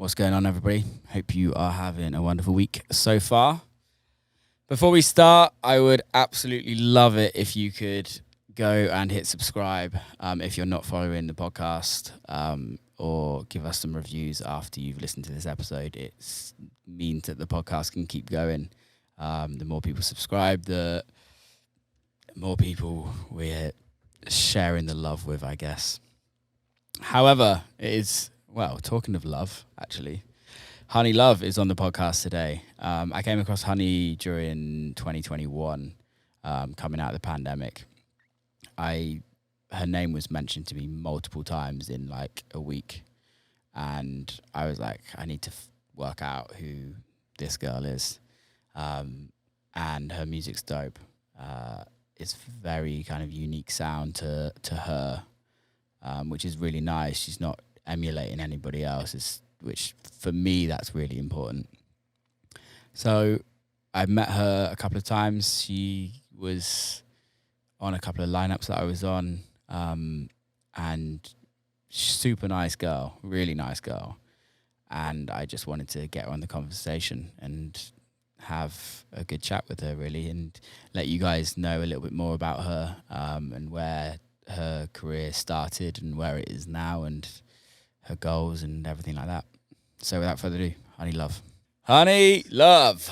What's going on, everybody? Hope you are having a wonderful week so far. Before we start, I would absolutely love it if you could go and hit subscribe if you're not following the podcast, or give us some reviews after you've listened to this episode. It means that the podcast can keep going. The more people subscribe, the more people we're sharing the love with, I guess. However, it is... Well, talking of love, actually, Honey Luv is on the podcast today. I came across Honey during 2021, coming out of the pandemic. Her name was mentioned to me multiple times in like a week, and I was like, I need to work out who this girl is. And her music's dope. It's very kind of unique sound to her, which is really nice. She's not emulating anybody else's, which for me, that's really important. So I've met her a couple of times. She was on a couple of lineups that I was on, and super nice girl, really nice girl. And I just wanted to get her on the conversation and have a good chat with her, really, and let you guys know a little bit more about her, and where her career started and where it is now, and her goals and everything like that. So without further ado, Honey Luv. Honey Luv.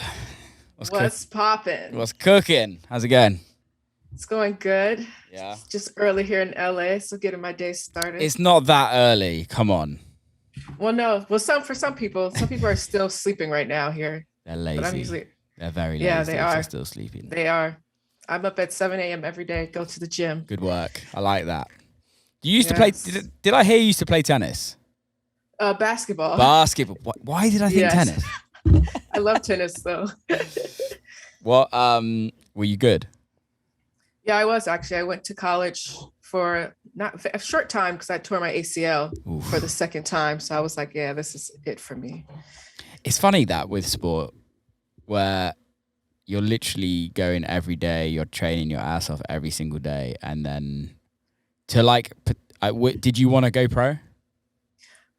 What's poppin'? What's cooking? How's it going? It's going good. Yeah. It's just early here in LA, so getting my day started. It's not that early. Come on. Well, no. Well, for some people are still sleeping right now here. They're lazy. But I'm usually... They're very lazy. Yeah, they are. They're still sleeping. They are. I'm up at 7 a.m. every day, go to the gym. Good work. I like that. You used to play... Did I hear you used to play tennis? Basketball. Basketball. Why did I think tennis? I love tennis, though. What? Were you good? Yeah, I was actually. I went to college for not a short time because I tore my ACL for the second time. So I was like, yeah, this is it for me. It's funny that with sport, where you're literally going every day, you're training your ass off every single day, and then to like, did you want to go pro?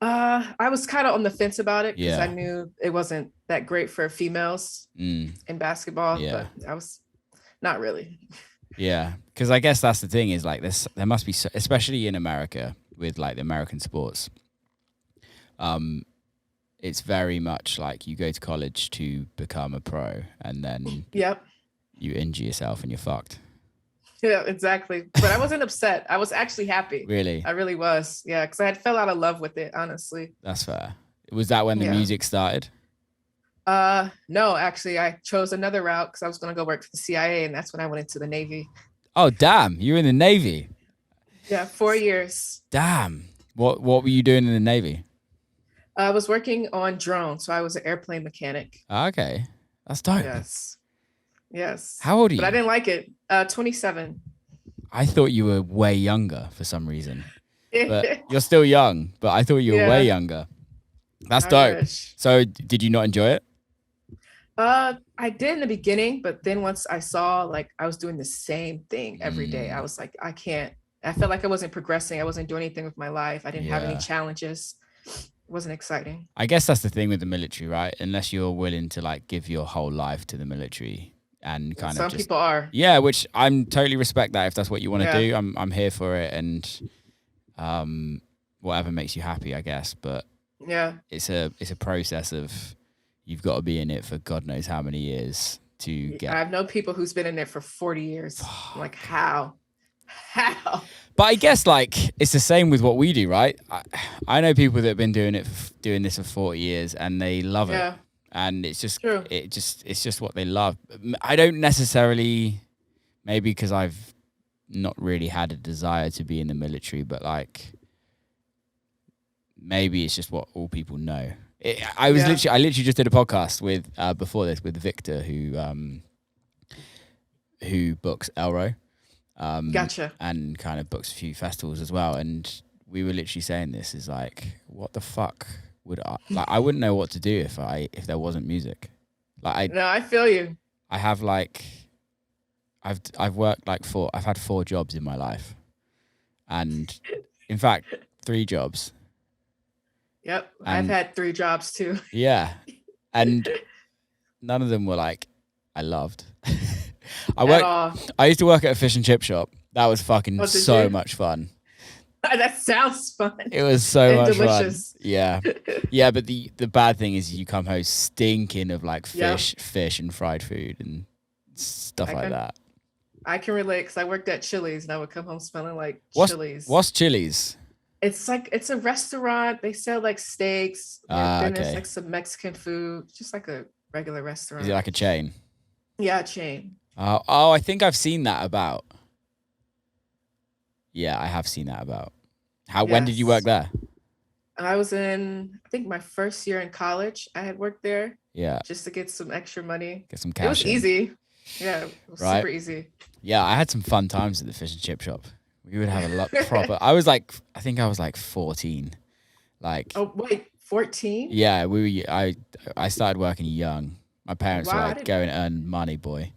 I was kind of on the fence about it because Yeah. I knew it wasn't that great for females in basketball, Yeah. but I was not really. Yeah, because I guess that's the thing is like there must be, especially in America with like the American sports, it's very much like you go to college to become a pro and then you injure yourself and you're fucked. Yeah, exactly. But I wasn't upset. I was actually happy. Really? I really was. Yeah, because I had fell out of love with it, honestly. That's fair. Was that when the music started? No, actually, I chose another route because I was going to go work for the CIA, and that's when I went into the Navy. Oh, damn. You were in the Navy? Yeah, 4 years. Damn. What were you doing in the Navy? I was working on drones, so I was an airplane mechanic. Okay. That's dope. Yes. How old are you? But I didn't like it. 27. I thought you were way younger for some reason. But you're still young, but I thought you were way younger. That's dope. So did you not enjoy it? I did in the beginning, but then once I saw like I was doing the same thing every day, I was like, I can't. I felt like I wasn't progressing. I wasn't doing anything with my life. I didn't have any challenges. It wasn't exciting. I guess that's the thing with the military, right? Unless you're willing to like give your whole life to the military and kind of some just, people are. Yeah, which I'm totally respect that if that's what you want to do. I'm here for it, and whatever makes you happy, I guess. But yeah, it's a process of you've got to be in it for God knows how many years to get. I've known people who's been in it for 40 years. I'm like, how? But I guess like it's the same with what we do, right? I know people that have been doing this for 40 years and they love it, and it's just true. It's just what they love. I don't necessarily, maybe because I've not really had a desire to be in the military, but like maybe it's just what all people know. I literally just did a podcast with before this with Victor who books Elro. Gotcha. And kind of books a few festivals as well. And we were literally saying this is like, what the fuck would I wouldn't know what to do if there wasn't music. No, I feel you. I have like, I've worked like I've had 4 jobs in my life. And in fact, 3 jobs. Yep. I've And had 3 jobs too. yeah, and none of them were like I loved. At all. I used to work at a fish and chip shop. That was fucking Oh, did so you? much fun. That sounds fun It was so and much fun. delicious. Yeah. Yeah, but the bad thing is you come home stinking of like Yep. fish and fried food and stuff like that. I can relate because I worked at Chili's and I would come home smelling like Chili's. What's Chili's? It's like it's a restaurant. They sell like steaks. Then there's like some Mexican food, just like a regular restaurant. Is it like a chain? Yeah, a chain. Oh, I think I've seen that about. Yeah, I have seen that about. When did you work there? I was in, I think my first year in college. I had worked there. Yeah. Just to get some extra money. Get some cash. It was easy. Yeah, it was super easy. Yeah, I had some fun times at the fish and chip shop. We would have a lot proper. I think I was like 14. Like. Oh wait, 14? Yeah, I started working young. My parents were like, go and earn money, boy.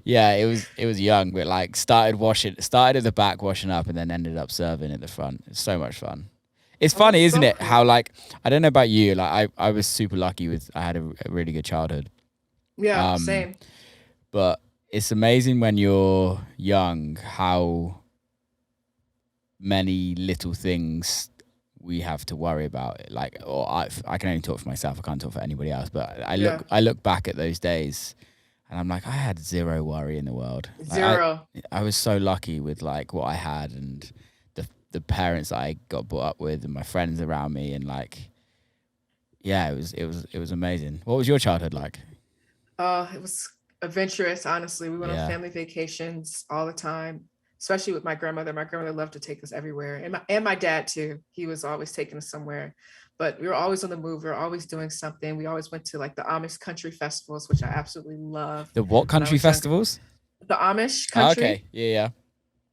Yeah, it was young, but like started at the back washing up and then ended up serving at the front. It's so much fun. It's funny, isn't it? Cool. How like I don't know about you, like I was super lucky I had a really good childhood. Yeah, same. But it's amazing when you're young how many little things we have to worry about. Like, or I can only talk for myself. I can't talk for anybody else. But I look back at those days, and I'm like, I had zero worry in the world. Zero. I was so lucky with like what I had and the parents that I got brought up with and my friends around me, and like, yeah, it was amazing. What was your childhood like? It was adventurous. Honestly, we went on family vacations all the time. Especially with my grandmother. My grandmother loved to take us everywhere. And my dad too. He was always taking us somewhere. But we were always on the move. We were always doing something. We always went to like the Amish country festivals, which I absolutely love. The what country festivals? The Amish country. Oh, okay. Yeah.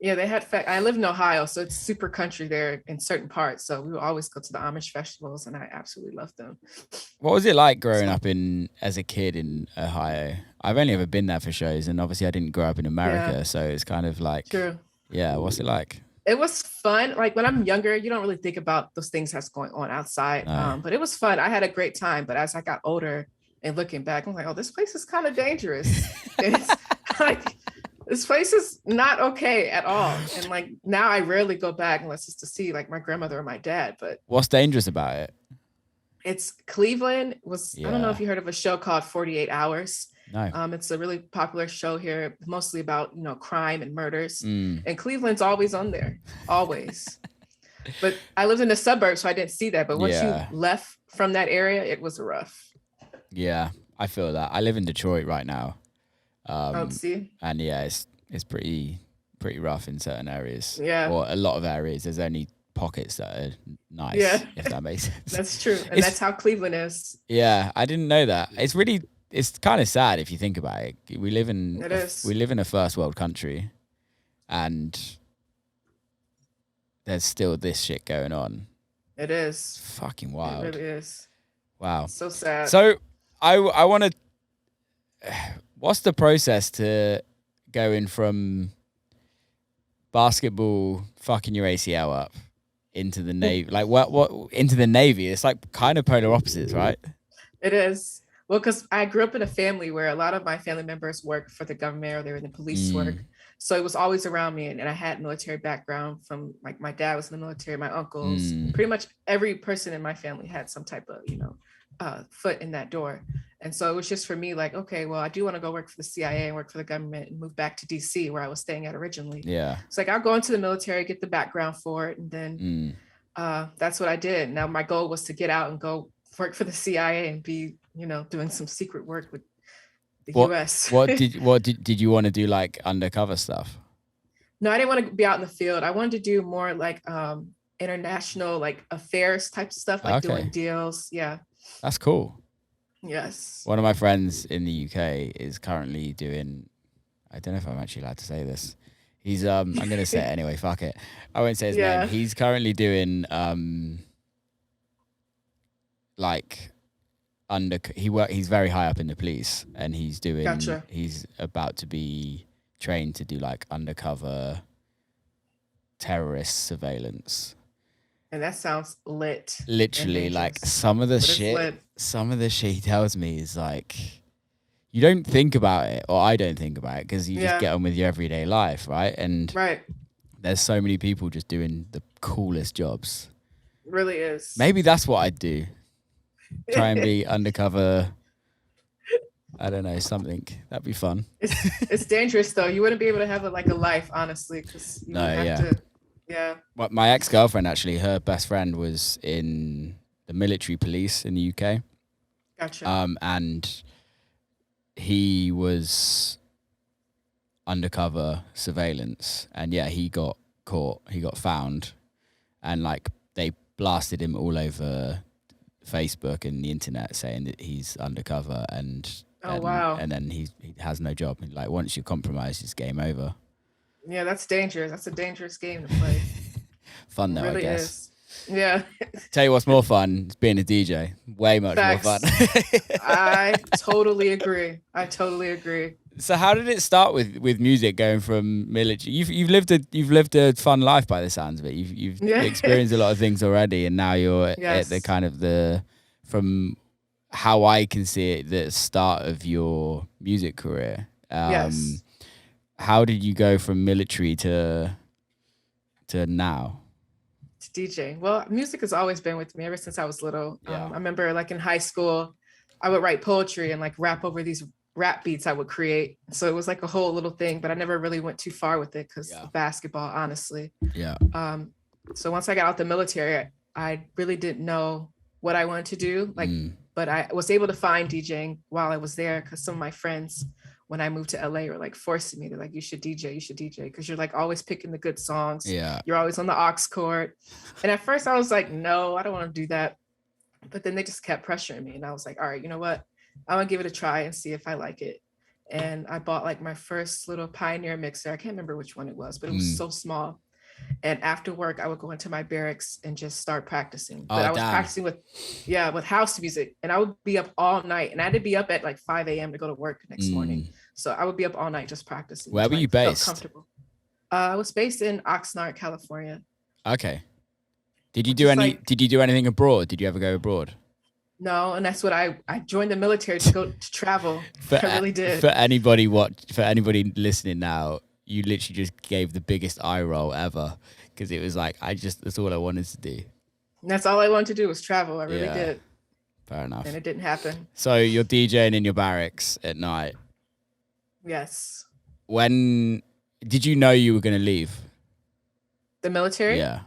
Yeah, they had, I live in Ohio, so it's super country there in certain parts. So we would always go to the Amish festivals and I absolutely loved them. What was it like growing up as a kid in Ohio? I've only ever been there for shows, and obviously I didn't grow up in America, so it's kind of like, true. Yeah, what's it like? It was fun. Like when I'm younger, you don't really think about those things that's going on outside. But it was fun. I had a great time. But as I got older and looking back, I'm like, oh, this place is kind of dangerous. It's like, this place is not okay at all. And like now I rarely go back unless it's to see like my grandmother or my dad. But what's dangerous about it? It's Cleveland I don't know if you heard of a show called 48 Hours. No. It's a really popular show here, mostly about, crime and murders. And Cleveland's always on there, always. But I lived in the suburbs, so I didn't see that. But once you left from that area, it was rough. Yeah, I feel that. I live in Detroit right now. See? And yeah, it's pretty rough in certain areas. Yeah. Or a lot of areas. There's only pockets that are nice, if that makes sense. That's true. And that's how Cleveland is. Yeah, I didn't know that. It's kind of sad if you think about it. We live in a first world country, and there's still this shit going on. It is. It's fucking wild. It really is. Wow. So sad. So I want to. What's the process to going from basketball fucking your ACL up into the Navy? Like what into the Navy? It's like kind of polar opposites, right? It is. Well, because I grew up in a family where a lot of my family members work for the government or they were in the police work. So it was always around me. And I had military background from like my dad was in the military, my uncles, pretty much every person in my family had some type of, foot in that door. And so it was just for me like, okay, well, I do want to go work for the CIA and work for the government and move back to DC where I was staying at originally. Yeah. It's like, I'll go into the military, get the background for it. And then that's what I did. Now my goal was to get out and go work for the CIA and be, doing some secret work with the U.S. What did you want to do, like undercover stuff? No, I didn't want to be out in the field. I wanted to do more like international, like affairs type stuff, like doing deals. Yeah. That's cool. Yes. One of my friends in the UK is currently doing, I don't know if I'm actually allowed to say this. He's I'm gonna say it anyway, fuck it. I won't say his name. He's currently doing he's very high up in the police, and he's doing he's about to be trained to do like undercover terrorist surveillance. And that sounds lit and Literally, like dangerous. some of the But it's shit, lit. he tells me is like, you don't think about it, or I don't think about it, because you just Yeah. get on with your everyday life, right? And Right. there's so many people just doing the coolest jobs. Really is. Maybe that's what I'd do. Try and be undercover. I don't know, something. That'd be fun. It's dangerous though. You wouldn't be able to have like a life, honestly, because you would No, have yeah. to. Yeah. Well, my ex-girlfriend, actually, her best friend was in the military police in the UK. Gotcha. And he was undercover surveillance, and yeah, he got caught, he got found, and like they blasted him all over Facebook and the internet saying that he's undercover, and Oh wow. and then he has no job. Like once you're compromised, it's game over. Yeah, that's dangerous. That's a dangerous game to play. Fun though, It I really guess. is. Yeah. Tell you what's more fun is being a DJ. Way much Facts. more fun. I totally agree. I totally agree. So how did it start with music, going from military? You've lived a fun life by the sounds of it. You've Yeah. experienced a lot of things already, and now you're at the Yes. kind of the, from how I can see it, the start of your music career. Yes. How did you go from military to now? To DJ. Well, music has always been with me ever since I was little. Yeah. I remember like in high school, I would write poetry and like rap over these rap beats I would create. So it was like a whole little thing, but I never really went too far with it because of basketball, honestly. Yeah. So once I got out the military, I really didn't know what I wanted to do. Like, but I was able to find DJing while I was there because some of my friends, when I moved to LA, were like forcing me to like, you should DJ, because you're like always picking the good songs. Yeah. You're always on the aux cord. And at first I was like, no, I don't want to do that. But then they just kept pressuring me. And I was like, all right, you know what? I'm gonna give it a try and see if I like it. And I bought like my first little Pioneer mixer. I can't remember which one it was, but it was so small. And after work, I would go into my barracks and just start practicing. But I was practicing with house music, and I would be up all night. And I had to be up at like 5 a.m. to go to work the next morning. So I would be up all night just practicing. Where were you based? Comfortable. I was based in Oxnard, California. Okay. Did you do anything abroad? Did you ever go abroad? No, and that's what I joined the military to go to travel. I really did. For anybody listening now, you literally just gave the biggest eye roll ever, because it was like, that's all I wanted to do. And that's all I wanted to do was travel. I really did. Fair enough. And it didn't happen. So you're DJing in your barracks at night. Yes. When did you know you were going to leave? The military? Yeah.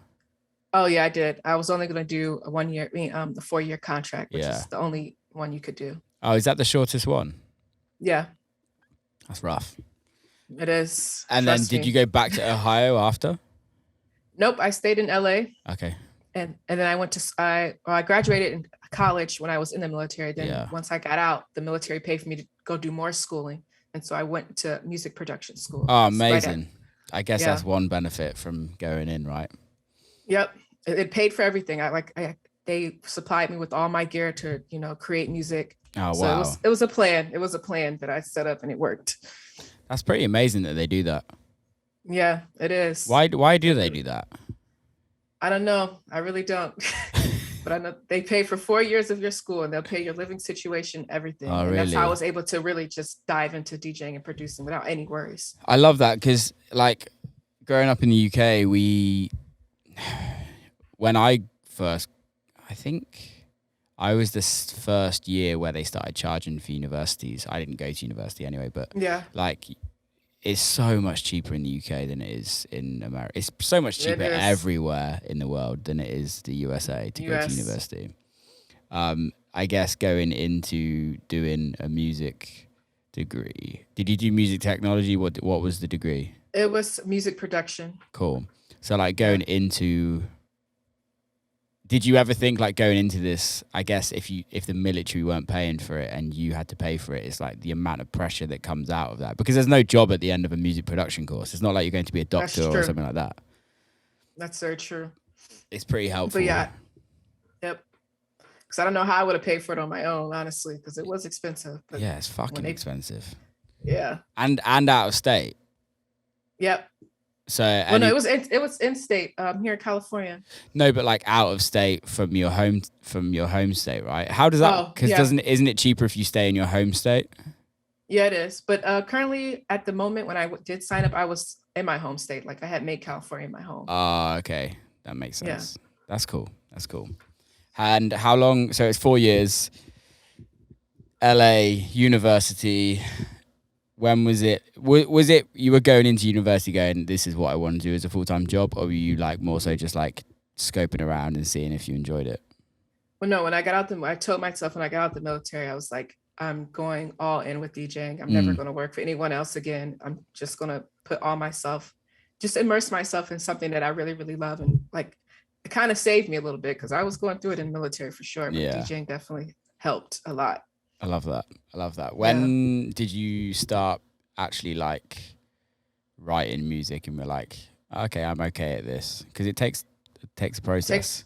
Oh yeah, I did. I was only going to do a 1 year, the 4-year contract, which is the only one you could do. Oh, is that the shortest one? Yeah. That's rough. It is. And then did you go back to Ohio after? Nope, I stayed in LA. Okay. And then I went to I graduated in college when I was in the military. Then once I got out, the military paid for me to go do more schooling, and so I went to music production school. Oh, amazing! I guess that's one benefit from going in, right? Yep, it paid for everything. They supplied me with all my gear to create music. Oh wow! So it was a plan. It was a plan that I set up, and it worked. That's pretty amazing that they do that. Yeah, it is. Why do they do that? I don't know. I really don't. But I know they pay for 4 years of your school, and they'll pay your living situation, everything. Oh, and really? That's how I was able to really just dive into DJing and producing without any worries. I love that, because like growing up in the UK, when I think I was this first year where they started charging for universities. I didn't go to university anyway, but like it's so much cheaper in the UK than it is in America. It's so much cheaper everywhere in the world than it is the USA to go to university. I guess going into doing a music degree. Did you do music technology? What was the degree? It was music production. Cool. So like going into, did you ever think like going into this, I guess if the military weren't paying for it and you had to pay for it, it's like the amount of pressure that comes out of that, because there's no job at the end of a music production course. It's not like you're going to be a doctor or something like that. That's very true. It's pretty helpful. But yeah, yep. Because I don't know how I would have paid for it on my own, honestly, because it was expensive. But yeah, it's fucking expensive. Yeah. And out of state. Yep. So Well, no, any it was in state, here in California. no, but like out of state from your home state, right? How does that? Oh, Because yeah. doesn't isn't it cheaper if you stay in your home state? Yeah, it is. But currently, at the moment when I did sign up, I was in my home state. Like I had made California my home. Okay, that makes Yeah. sense. That's cool. That's cool. And how long? So it's 4 years. LA university. When was it? Was it you were going into university going, this is what I want to do as a full-time job, or were you like more so just like scoping around and seeing if you enjoyed it? Well, no, when I got out I told myself when I got out the military, I was like, I'm going all in with DJing. I'm never Mm, going to work for anyone else again. I'm just going to put all myself, just immerse myself in something that I really, really love. And like, it kind of saved me a little bit because I was going through it in the military for sure, but yeah, DJing definitely helped a lot. I love that. I love that. Yeah. When did you start actually like writing music and were like, okay, I'm okay at this? Because it takes a process.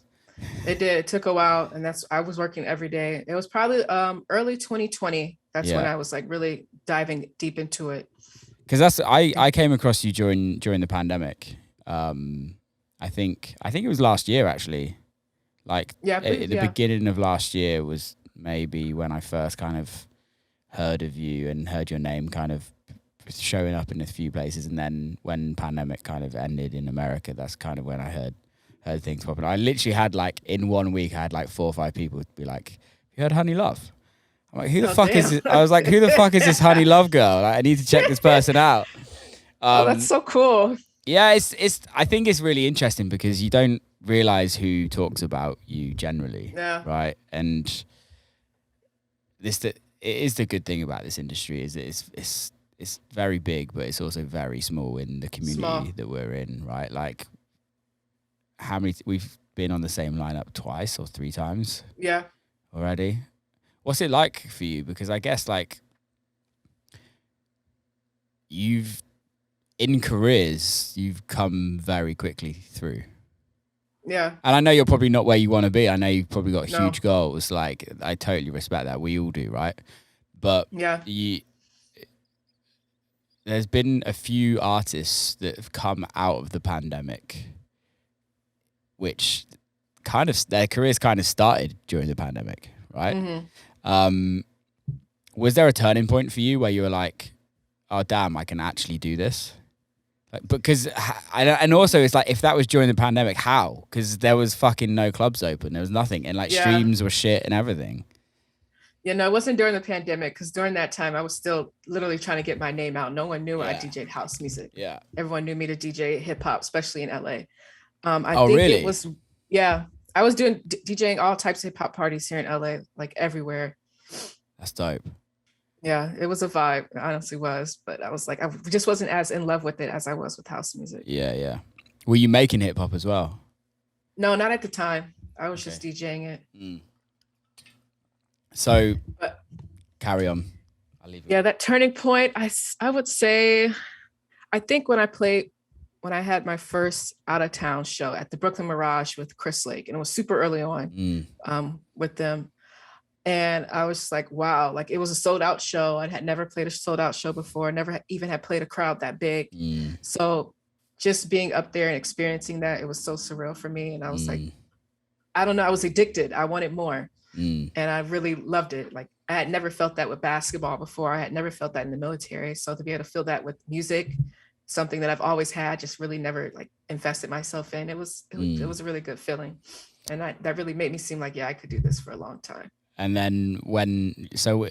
It did. It took a while, and I was working every day. It was probably early 2020. That's when Yeah, I was like really diving deep into it. because that's I came across you during the pandemic. I think it was last year actually. Like Yeah, I at believe, the yeah. beginning of last year was maybe when I first kind of heard of you and heard your name kind of showing up in a few places, and then when pandemic kind of ended in America, that's kind of when I heard things popping. I literally had like in 1 week I had like 4 or 5 people be like, "You heard Honey Luv?" I'm like, "Who the Oh, fuck is damn. this?" I was like, "Who the fuck is this Honey Luv girl? Like, I need to check this person out." Oh, that's Um, so cool. yeah, it's I think it's really interesting because you don't realize who talks about you generally, Yeah. right? And it is the good thing about this industry is that it's very big, but it's also very small in the community Small. that we're in, right? Like how many we've been on the same lineup twice or 3 times Yeah. already. What's it like for you? Because I guess like you've in careers you've come very quickly through. Yeah. And I know you're probably not where you want to be. I know you've probably got No. huge goals. Like I totally respect that. We all do, right? But Yeah. there's been a few artists that have come out of the pandemic, which kind of their careers kind of started during the pandemic, right? Hmm. Um, was there a turning point for you where you were like, "Oh damn, I can actually do this"? Like, because and also it's like if that was during the pandemic, how? Because there was fucking no clubs open, there was nothing, and like Yeah. streams were shit and everything. Yeah. No, it wasn't during the pandemic because during that time I was still literally trying to get my name out. No one knew I Yeah, DJed house music. yeah. Everyone knew me to DJ hip hop, especially in LA. I Oh think it really? was, yeah. I was doing DJing all types of hip hop parties here in LA, like everywhere. That's dope. Yeah, it was a vibe. It honestly was, but I was like, I just wasn't as in love with it as I was with house music. Yeah, yeah. Were you making hip hop as well? No, not at the time. I was Okay. just DJing it. Mm. So But carry on. I'll leave it. yeah, that turning point, I would say, I think when I had my first out of town show at the Brooklyn Mirage with Chris Lake, and it was super early on with them. And I was just like, wow, like it was a sold out show. I had never played a sold out show before, never even had played a crowd that big. So just being up there and experiencing that, it was so surreal for me. And I was like, I don't know, I was addicted. I wanted more. And I really loved it. Like I had never felt that with basketball before. I had never felt that in the military. So to be able to feel that with music, something that I've always had, just really never like invested myself in. It was a really good feeling. And that really made me seem like, yeah, I could do this for a long time. And then so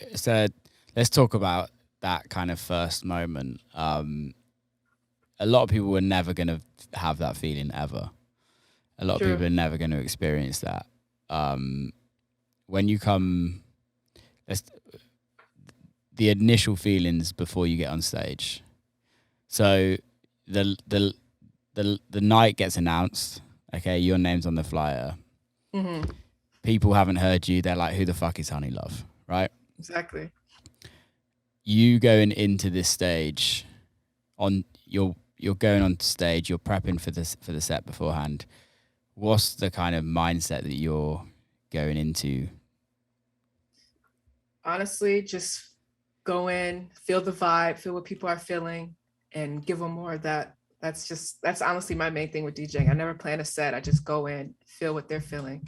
let's talk about that kind of first moment. A lot of people were never going to have that feeling ever. A lot of people are never going to experience that. When you come, the initial feelings before you get on stage. So the night gets announced. Okay, your name's on the flyer. Mm-hmm. People haven't heard you. They're like, "Who the fuck is Honey Luv?" Right? Exactly. You going into this stage, you're going on stage. You're prepping for the set beforehand. What's the kind of mindset that you're going into? Honestly, just go in, feel the vibe, feel what people are feeling, and give them more of that That's honestly my main thing with DJing. I never plan a set. I just go in, feel what they're feeling.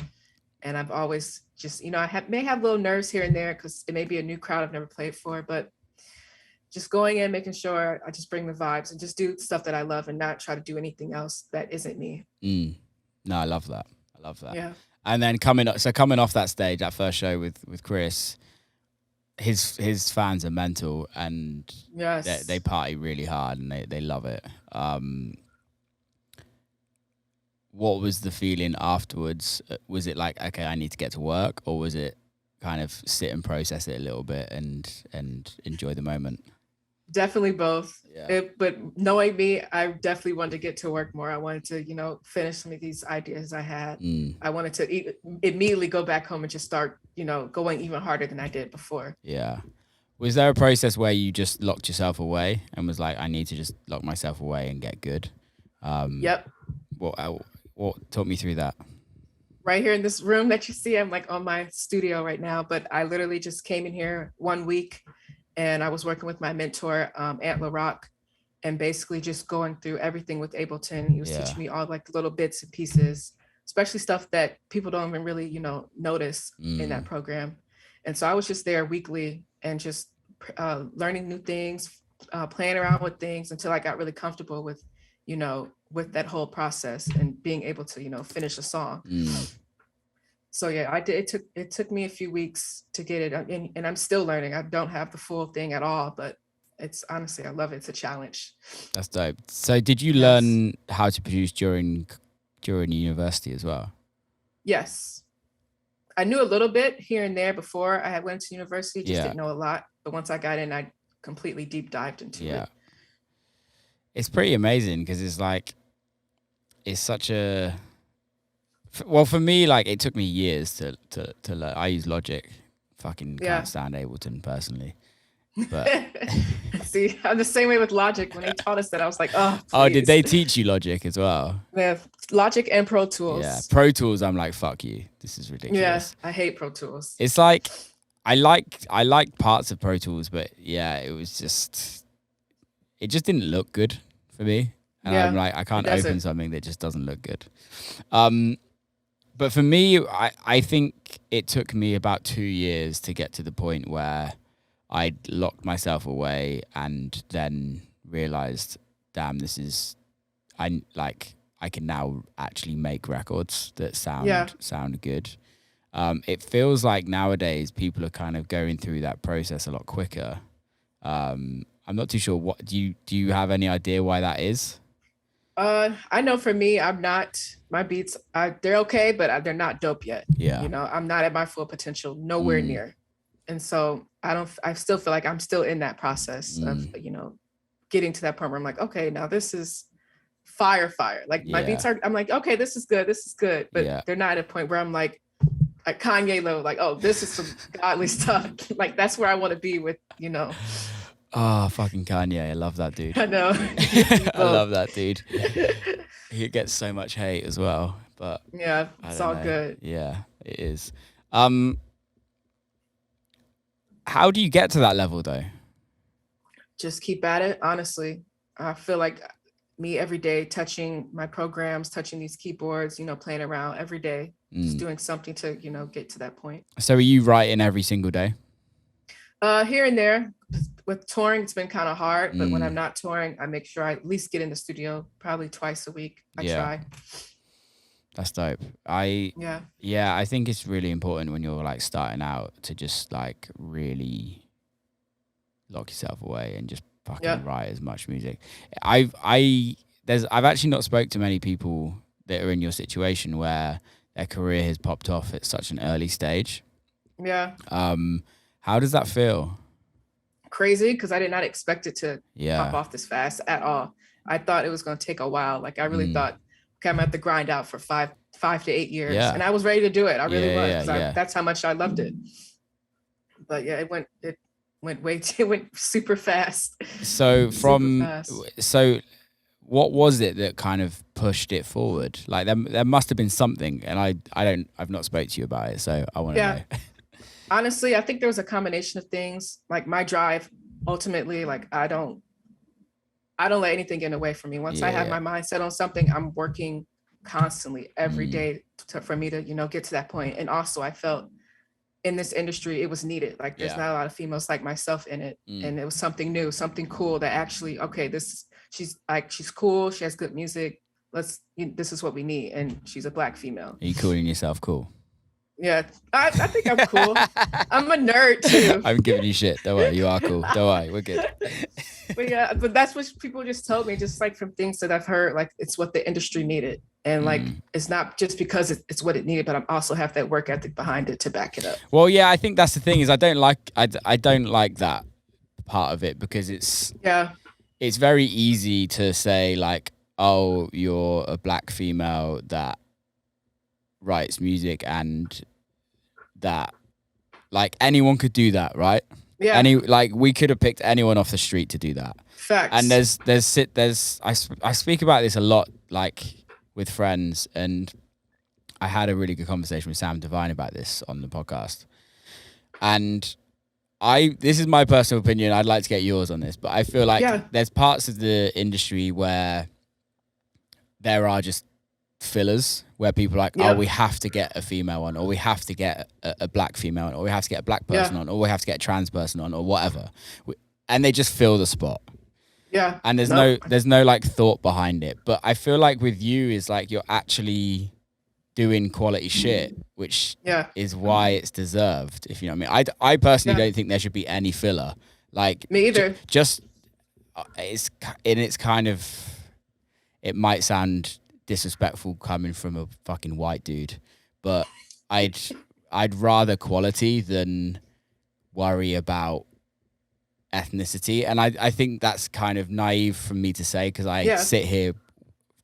And I've always just, may have little nerves here and there because it may be a new crowd I've never played for, but just going in, making sure I just bring the vibes and just do stuff that I love and not try to do anything else that isn't me. No, I love that. Yeah. And then coming off that stage, that first show with Chris, his fans are mental, and yes, they party really hard and they love it. What was the feeling afterwards? Was it like, okay, I need to get to work, or was it kind of sit and process it a little bit and enjoy the moment? Definitely both. Yeah. But knowing me, I definitely wanted to get to work more. I wanted to, finish some of these ideas I had. I wanted to immediately go back home and just start, going even harder than I did before. Yeah. Was there a process where you just locked yourself away and was like, I need to just lock myself away and get good? Yep. What talk me through that? Right here in this room that you see, I'm like on my studio right now, but I literally just came in here 1 week and I was working with my mentor, Antler Rock, and basically just going through everything with Ableton. He was teaching me all like little bits and pieces, especially stuff that people don't even really, notice in that program. And so I was just there weekly and just learning new things, playing around with things until I got really comfortable with, with that whole process and being able to, finish a song. So yeah, I did. It took me a few weeks to get it, and I'm still learning. I don't have the full thing at all, but it's honestly, I love it. It's a challenge. That's dope. So did you learn how to produce during university as well? Yes. I knew a little bit here and there before I went to university, just didn't know a lot. But once I got in, I completely deep dived into it. It's pretty amazing because it's like, it's such a, well, for me, like it took me years to learn. I use Logic. Fucking can't stand Ableton personally. But see, I'm the same way with Logic. When they taught us that, I was like, oh, please. Oh, did they teach you Logic as well? Yeah, Logic and Pro Tools. Yeah, Pro Tools, I'm like, fuck you. This is ridiculous. Yeah, I hate Pro Tools. It's like, I like parts of Pro Tools, but yeah, it just didn't look good for me. And I'm like, I can't open something that just doesn't look good. But for me, I think it took me about 2 years to get to the point where I locked myself away and then realized, damn, I can now actually make records that sound good. It feels like nowadays people are kind of going through that process a lot quicker. I'm not too sure. What do you have any idea why that is? I know for me, my beats, they're okay, but they're not dope yet. Yeah. I'm not at my full potential, nowhere near. And so I still feel like I'm still in that process of, getting to that point where I'm like, okay, now this is fire. Like my beats I'm like, okay, this is good. But they're not at a point where I'm like Kanye level, like, oh, this is some godly stuff. Like that's where I want to be with, Oh, fucking Kanye. I love that dude. I know. I love that dude. He gets so much hate as well, but yeah, it's all good. Yeah, it is. How do you get to that level though? Just keep at it. Honestly, I feel like me every day touching my programs, touching these keyboards, playing around every day, just doing something to, get to that point. So are you writing every single day? Here and there. With touring, it's been kind of hard, but when I'm not touring, I make sure I at least get in the studio probably twice a week. I try. That's dope. I think it's really important when you're like starting out to just like really lock yourself away and just fucking write as much music. I've actually not spoke to many people that are in your situation where their career has popped off at such an early stage. Yeah. How does that feel? Crazy, because I did not expect it to pop off this fast at all. I thought it was going to take a while. Like I really thought, okay, I'm going to have to grind out for 5 to 8 years. Yeah. And I was ready to do it. I really was. That's how much I loved it. But yeah, it went super fast. So so what was it that kind of pushed it forward? Like there must have been something, and I've not spoke to you about it, so I want to know. Honestly, I think there was a combination of things. Like my drive, ultimately, like I I don't let anything get away from me. Once I have my mindset on something, I'm working constantly every day for me to, get to that point. And also I felt in this industry, it was needed. Like there's not a lot of females like myself in it. And it was something new, something cool that actually, okay, she's cool. She has good music. This is what we need. And she's a Black female. Are you calling yourself cool? Yeah, I think I'm cool. I'm a nerd too. I'm giving you shit. Don't worry, you are cool. Don't worry, we're good. But that's what people just told me, just like from things that I've heard, like it's what the industry needed. And like, it's not just because it's what it needed, but I also have that work ethic behind it to back it up. Well, yeah, I think that's the thing is I don't like that part of it because it's very easy to say like, oh, you're a Black female that writes music and that like anyone could do that, right? Yeah. We could have picked anyone off the street to do that. Facts. And I speak about this a lot, like with friends, and I had a really good conversation with Sam Devine about this on the podcast. And this is my personal opinion. I'd like to get yours on this, but I feel like there's parts of the industry where there are just fillers where people are like, oh, we have to get a female on, or we have to get a Black female on, or we have to get a Black person on, or we have to get a trans person on, or whatever. And they just fill the spot. Yeah. And there's no like thought behind it. But I feel like with you is like you're actually doing quality shit, which is why it's deserved, if you know what I mean. I personally don't think there should be any filler. Like me either. It's kind of, it might sound disrespectful coming from a fucking white dude, but I'd rather quality than worry about ethnicity. And I think that's kind of naive for me to say because I sit here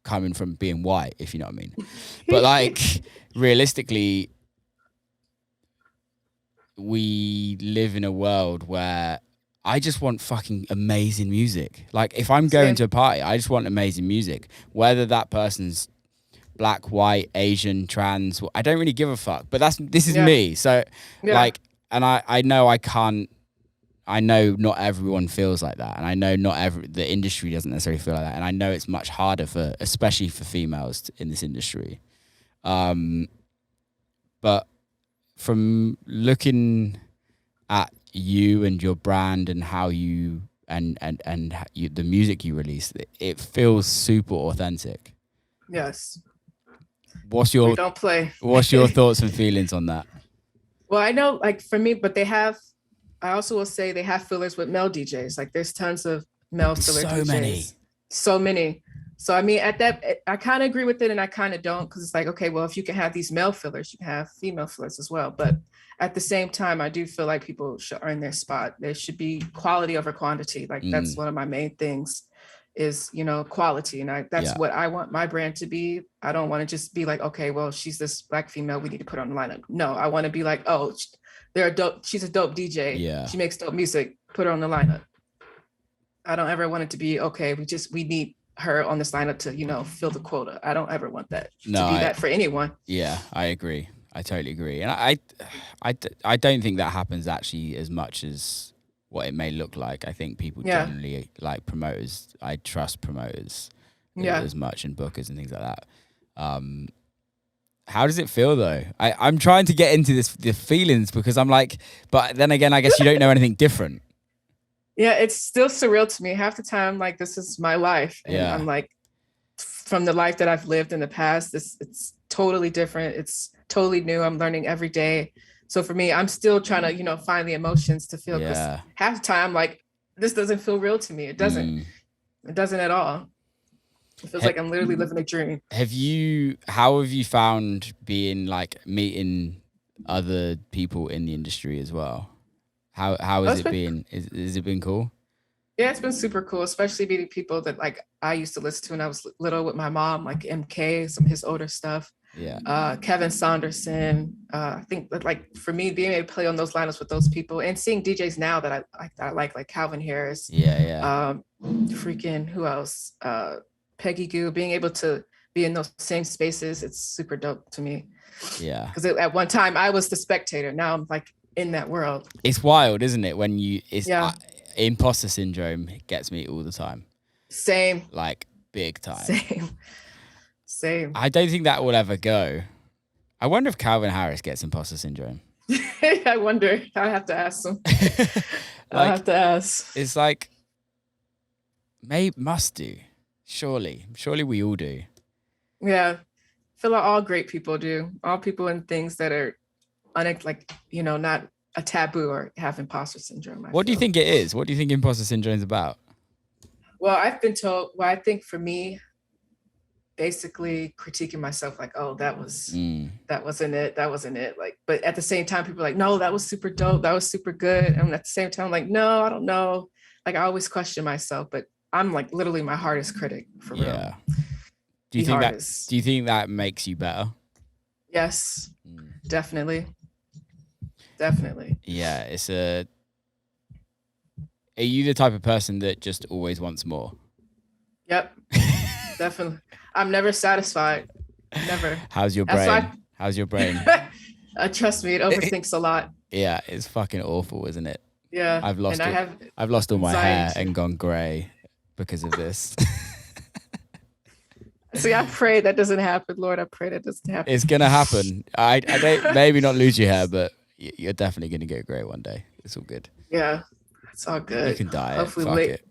coming from being white, if you know what I mean. But like realistically, we live in a world where I just want fucking amazing music. Like if I'm going to a party, I just want amazing music. Whether that person's Black, white, Asian, trans, I don't really give a fuck. But this is me. So like, and I know I know not everyone feels like that. And I know the industry doesn't necessarily feel like that. And I know it's much harder especially for females in this industry. But from looking at you and your brand and how you the music you release, it feels super authentic. Yes. What's your thoughts and feelings on that? Well, I know like for me, but I also will say they have fillers with male DJs. Like there's tons of male filler DJs. So many. So I mean, at that, I kind of agree with it and I kind of don't, because it's like, okay, well, if you can have these male fillers, you can have female fillers as well. But at the same time, I do feel like people should earn their spot. There should be quality over quantity. Like that's one of my main things is, quality. And that's what I want my brand to be. I don't want to just be like, okay, well, she's this Black female, we need to put her on the lineup. No, I want to be like, oh, she's a dope DJ. Yeah. She makes dope music, put her on the lineup. I don't ever want it to be, okay, we need her on this lineup to, fill the quota. I don't ever want that to be that for anyone. Yeah, I agree. I totally agree. And I don't think that happens actually as much as what it may look like. I think people generally like promoters. I trust promoters as much and bookers and things like that. How does it feel though? I'm trying to get into the feelings because I'm like, but then again, I guess you don't know anything different. Yeah, it's still surreal to me. Half the time, like this is my life. And I'm like, from the life that I've lived in the past, it's totally different. It's totally new. I'm learning every day. So for me, I'm still trying to, find the emotions to feel, because half the time, like this doesn't feel real to me. It doesn't. It doesn't at all. It feels like I'm literally living a dream. How have you found being like meeting other people in the industry as well? How has it been? Has it been cool? Yeah, it's been super cool, especially meeting people that like I used to listen to when I was little with my mom, like MK, some of his older stuff. Yeah. Kevin Saunderson. I think that like for me, being able to play on those lineups with those people and seeing DJs now that I like Calvin Harris. Yeah. Freaking who else? Peggy Goo, being able to be in those same spaces, it's super dope to me. Yeah. Because at one time I was the spectator. Now I'm like in that world. It's wild, isn't it? When imposter syndrome gets me all the time. Same. Like big time. Same. I don't think that will ever go. I wonder if Calvin Harris gets imposter syndrome. I wonder. I have to ask him. I have to ask. It's like, must do. Surely we all do. Yeah, I feel like all great people do. All people in things that are not a taboo or have imposter syndrome. What do you think it is? What do you think imposter syndrome is about? Well, I've been told. Well, I think for me, basically critiquing myself, like, oh, that wasn't it. Like, but at the same time, people are like, no, that was super dope. That was super good. And at the same time, like, no, I don't know. Like, I always question myself, but I'm like literally my hardest critic for real. Do you think that makes you better? Yes, definitely. Yeah, are you the type of person that just always wants more? Yep. Definitely. I'm never satisfied. Never. How's your brain? How's your brain? Trust me, it overthinks a lot. Yeah, it's fucking awful, isn't it? Yeah. I've lost all my hair and gone grey because of this. See, I pray that doesn't happen, Lord. I pray that doesn't happen. It's gonna happen. I don't maybe not lose your hair, but you're definitely gonna get grey one day. It's all good. Yeah, it's all good. You can dye Hopefully it. Fuck it.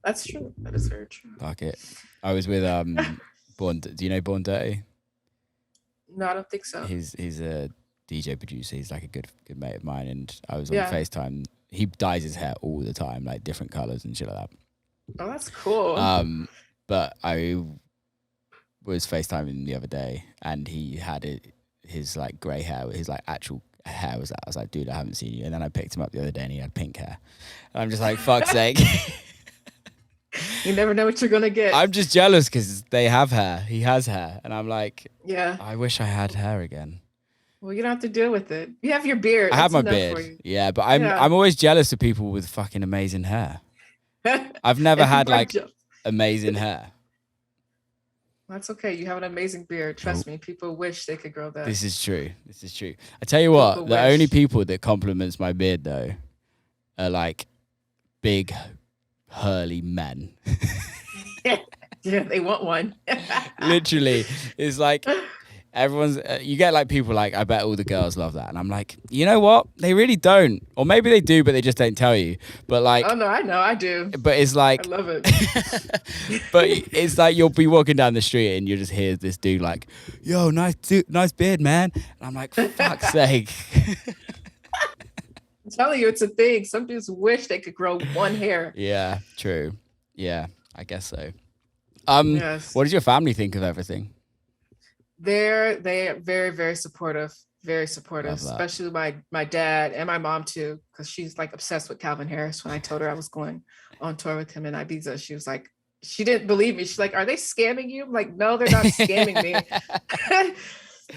That's true. That is very true. Fuck it. I was with Born. Do you know Born Dirty? No, I don't think so. He's a DJ producer. He's like a good mate of mine, and I was on FaceTime. He dyes his hair all the time, like different colors and shit like that. Oh, that's cool. But I was FaceTiming the other day, and he had his like grey hair. His like actual hair was that. I was like, dude, I haven't seen you. And then I picked him up the other day, and he had pink hair. And I'm just like, fuck's sake. You never know what you're gonna get. I'm just jealous because they have hair. He has hair, and I'm like, yeah, I wish I had hair again. Well, you don't have to deal with it. You have your beard. I have my beard. Yeah, but I'm always jealous of people with fucking amazing hair. I've never had like amazing hair. That's okay. You have an amazing beard. Trust me. People wish they could grow that. This is true. I tell you what, the only people that compliments my beard though are like big, hurly men. Yeah, they want one. Literally, it's like everyone's. You get like people like, I bet all the girls love that, and I'm like, you know what? They really don't, or maybe they do, but they just don't tell you. But like, oh no, I know, I do. But it's like, I love it. But it's like you'll be walking down the street and you just hear this dude like, "Yo, nice beard, man," and I'm like, fuck's sake. I'm telling you, it's a thing. Some dudes wish they could grow one hair. Yeah, true. Yeah, I guess so. Yes. What does your family think of everything? They are very, very supportive. Very supportive, especially my dad and my mom too, because she's like obsessed with Calvin Harris. When I told her I was going on tour with him in Ibiza, she was like, she didn't believe me. She's like, "Are they scamming you?" I'm like, "No, they're not scamming me."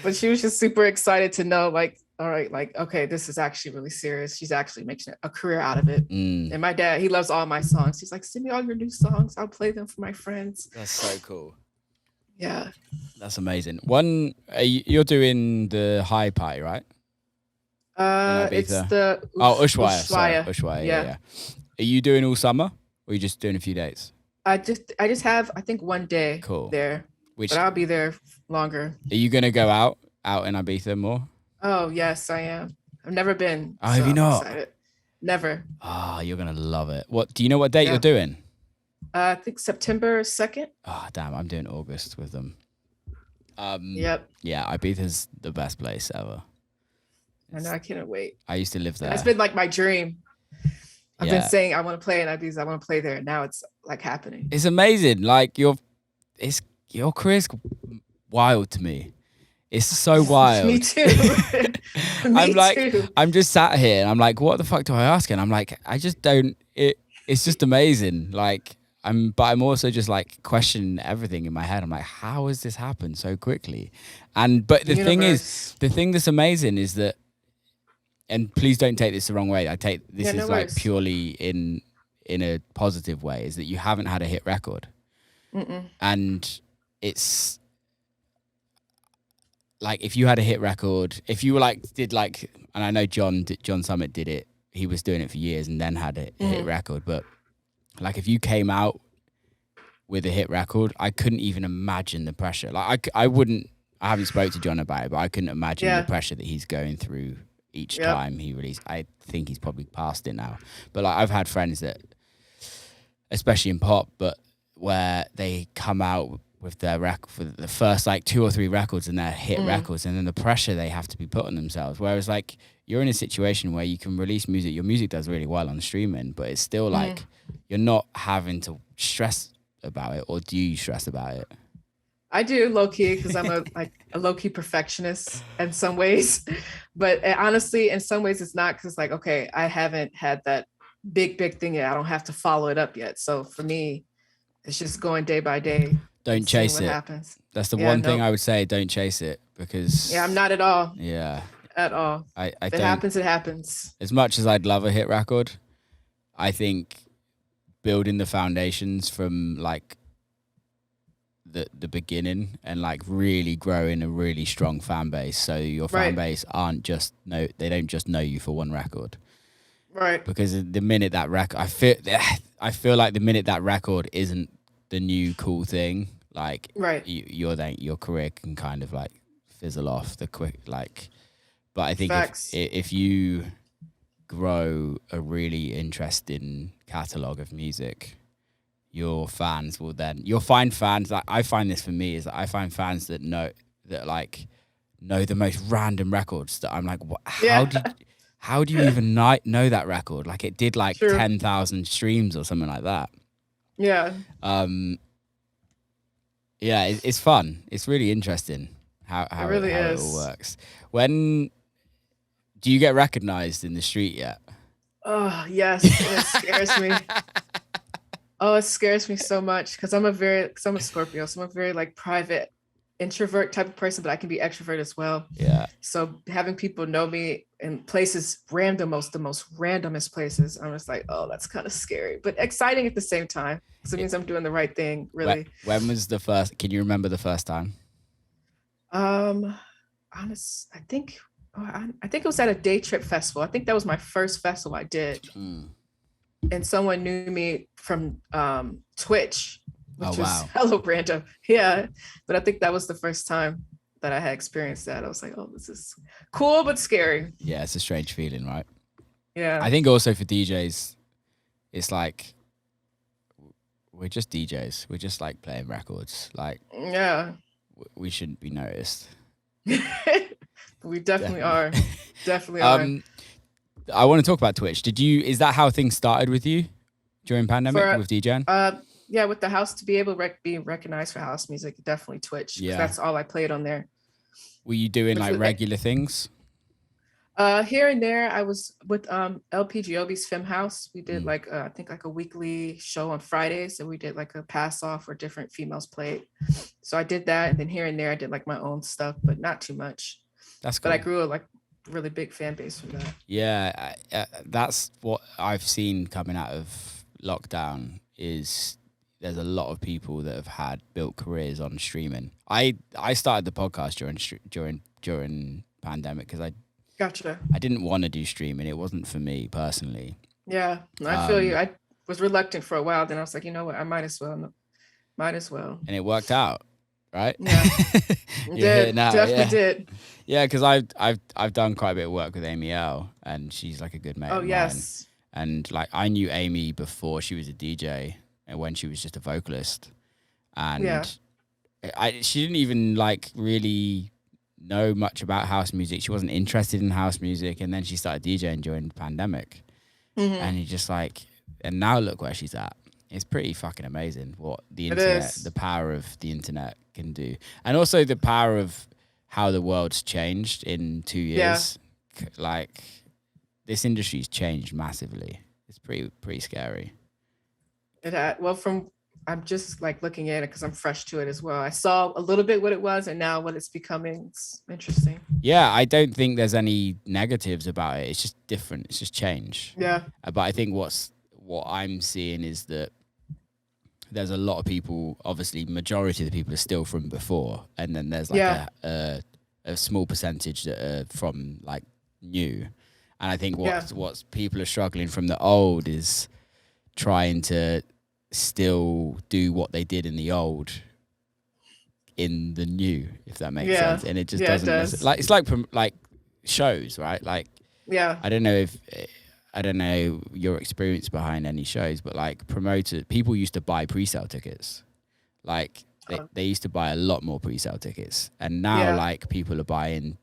But she was just super excited to know, like, all right, like, okay, this is actually really serious. She's actually making a career out of it. And my dad, he loves all my songs. He's like, "Send me all your new songs. I'll play them for my friends." That's so cool. Yeah. That's amazing. You're doing the high party, right? It's the Ushuaia. Yeah. Are you doing all summer, or are you just doing a few days? I just have, I think, one day there. But I'll be there longer. Are you gonna go out in Ibiza more? Oh yes, I am. I've never been. Oh, have you not? Excited. Never. Ah, you're gonna love it. What do you know? What date you're doing? I think September 2nd. Oh damn, I'm doing August with them. Yep. Yeah, Ibiza's the best place ever. I know, I can't wait. I used to live there. It's been like my dream. I've been saying I want to play in Ibiza. I want to play there. Now it's like happening. It's amazing. Like your career's wild to me. It's so wild. Me too. I'm just sat here and I'm like, what the fuck do I ask? And I'm like, I just don't. It's just amazing. Like but I'm also just like questioning everything in my head. I'm like, how has this happened so quickly? But the thing that's amazing is that, and please don't take this the wrong way. Purely in a positive way, is that you haven't had a hit record. And it's like, if you had a hit record, if you were like, and I know John Summit did it, he was doing it for years and then had a hit record. But like, if you came out with a hit record, I couldn't even imagine the pressure. Like I haven't spoke to John about it, but I couldn't imagine the pressure that he's going through each time he released. I think he's probably past it now. But like I've had friends that, especially in pop, but where they come out with their record for the first like 2 or 3 records and they're hit records, and then the pressure they have to be put on themselves. Whereas like you're in a situation where you can release music, your music does really well on streaming, but it's still like you're not having to stress about it. Or do you stress about it? I do, low key, because I'm a low key perfectionist in some ways, but honestly, in some ways it's not, because like, okay, I haven't had that big thing yet. I don't have to follow it up yet. So for me, it's just going day by day. Don't chase what it. Happens. That's the one thing I would say. Don't chase it, because I'm not at all. Yeah, at all. If it happens, it happens. As much as I'd love a hit record, I think building the foundations from like the beginning and like really growing a really strong fan base, so your fan base they don't just know you for one record, right? Because the minute that record, I feel like the minute that record isn't the new cool thing, like your career can kind of like fizzle off the quick, like. But I think if you grow a really interesting catalog of music, your fans will you'll find fans. Like I find this for me is that I find fans that know the most random records that I'm like, what, how do you even know that record? Like it did like 10,000 streams or something like that. Yeah. It's fun. It's really interesting how it all works. When do you get recognized in the street yet? Oh yes, it scares me. Oh, it scares me so much, because I'm a Scorpio, so I'm a very like private introvert type of person, but I can be extrovert as well. Yeah. So having people know me in places, the most randomest places, I'm just like, oh, that's kind of scary, but exciting at the same time. So it means I'm doing the right thing, really. When was the first? Can you remember the first time? Honest, I think it was at a day trip festival. I think that was my first festival I did. And someone knew me from Twitch, which was hella random. Yeah. But I think that was the first time that I had experienced that. I was like, oh, this is cool, but scary. Yeah, it's a strange feeling, right? Yeah. I think also for DJs, it's like, we're just DJs. We're just like playing records. Like, we shouldn't be noticed. We definitely are. Definitely are. I want to talk about Twitch. Is that how things started with you during pandemic with DJing? Yeah, with the house, to be able to be recognized for house music, definitely Twitch. Yeah. That's all I played on there. Were you doing like regular things? Here and there. I was with LPGOB's Film House. We did like I think like a weekly show on Fridays, and we did like a pass off where different females played. So I did that, and then here and there I did like my own stuff, but not too much. That's cool. But I grew a really big fan base from that. Yeah, that's what I've seen coming out of lockdown. Is there's a lot of people that have built careers on streaming. I started the podcast during pandemic because I didn't want to do streaming. It wasn't for me personally. Yeah, I feel you. I was reluctant for a while. Then I was like, you know what? I might as well. And it worked out, right? Yeah, definitely did. Yeah, because I've done quite a bit of work with Amy L, and she's like a good mate of mine. Yes. And like I knew Amy before she was a DJ, and when she was just a vocalist, and she didn't even like really know much about house music. She wasn't interested in house music, and then she started DJing during the pandemic, and you just like, and now look where she's at. It's pretty fucking amazing what the internet, the power of the internet can do, and also the power of how the world's changed in 2 years. Yeah. Like this industry's changed massively. It's pretty scary. I'm just like looking at it because I'm fresh to it as well. I saw a little bit what it was, and now what it's becoming. It's interesting. Yeah, I don't think there's any negatives about it. It's just different. It's just change. Yeah. But I think what I'm seeing is that there's a lot of people, obviously majority of the people are still from before, and then there's like a small percentage that are from like new. And I think what people are struggling from the old is trying to still do what they did in the old in the new, if that makes sense. And it just doesn't like, it's like shows, right? Like, I don't know your experience behind any shows, but like people used to buy pre-sale tickets. Like they used to buy a lot more pre-sale tickets, and now like people are buying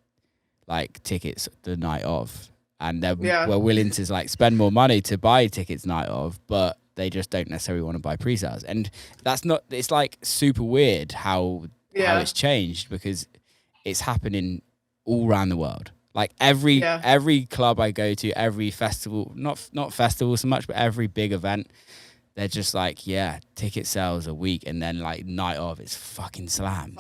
like tickets the night of, and we're willing to like spend more money to buy tickets night of, but they just don't necessarily want to buy pre-sales. And it's like super weird how it's changed, because it's happening all around the world. Like every club I go to, every festival, not festival so much, but every big event, they're just like, ticket sales a week, and then like night of, it's fucking slammed.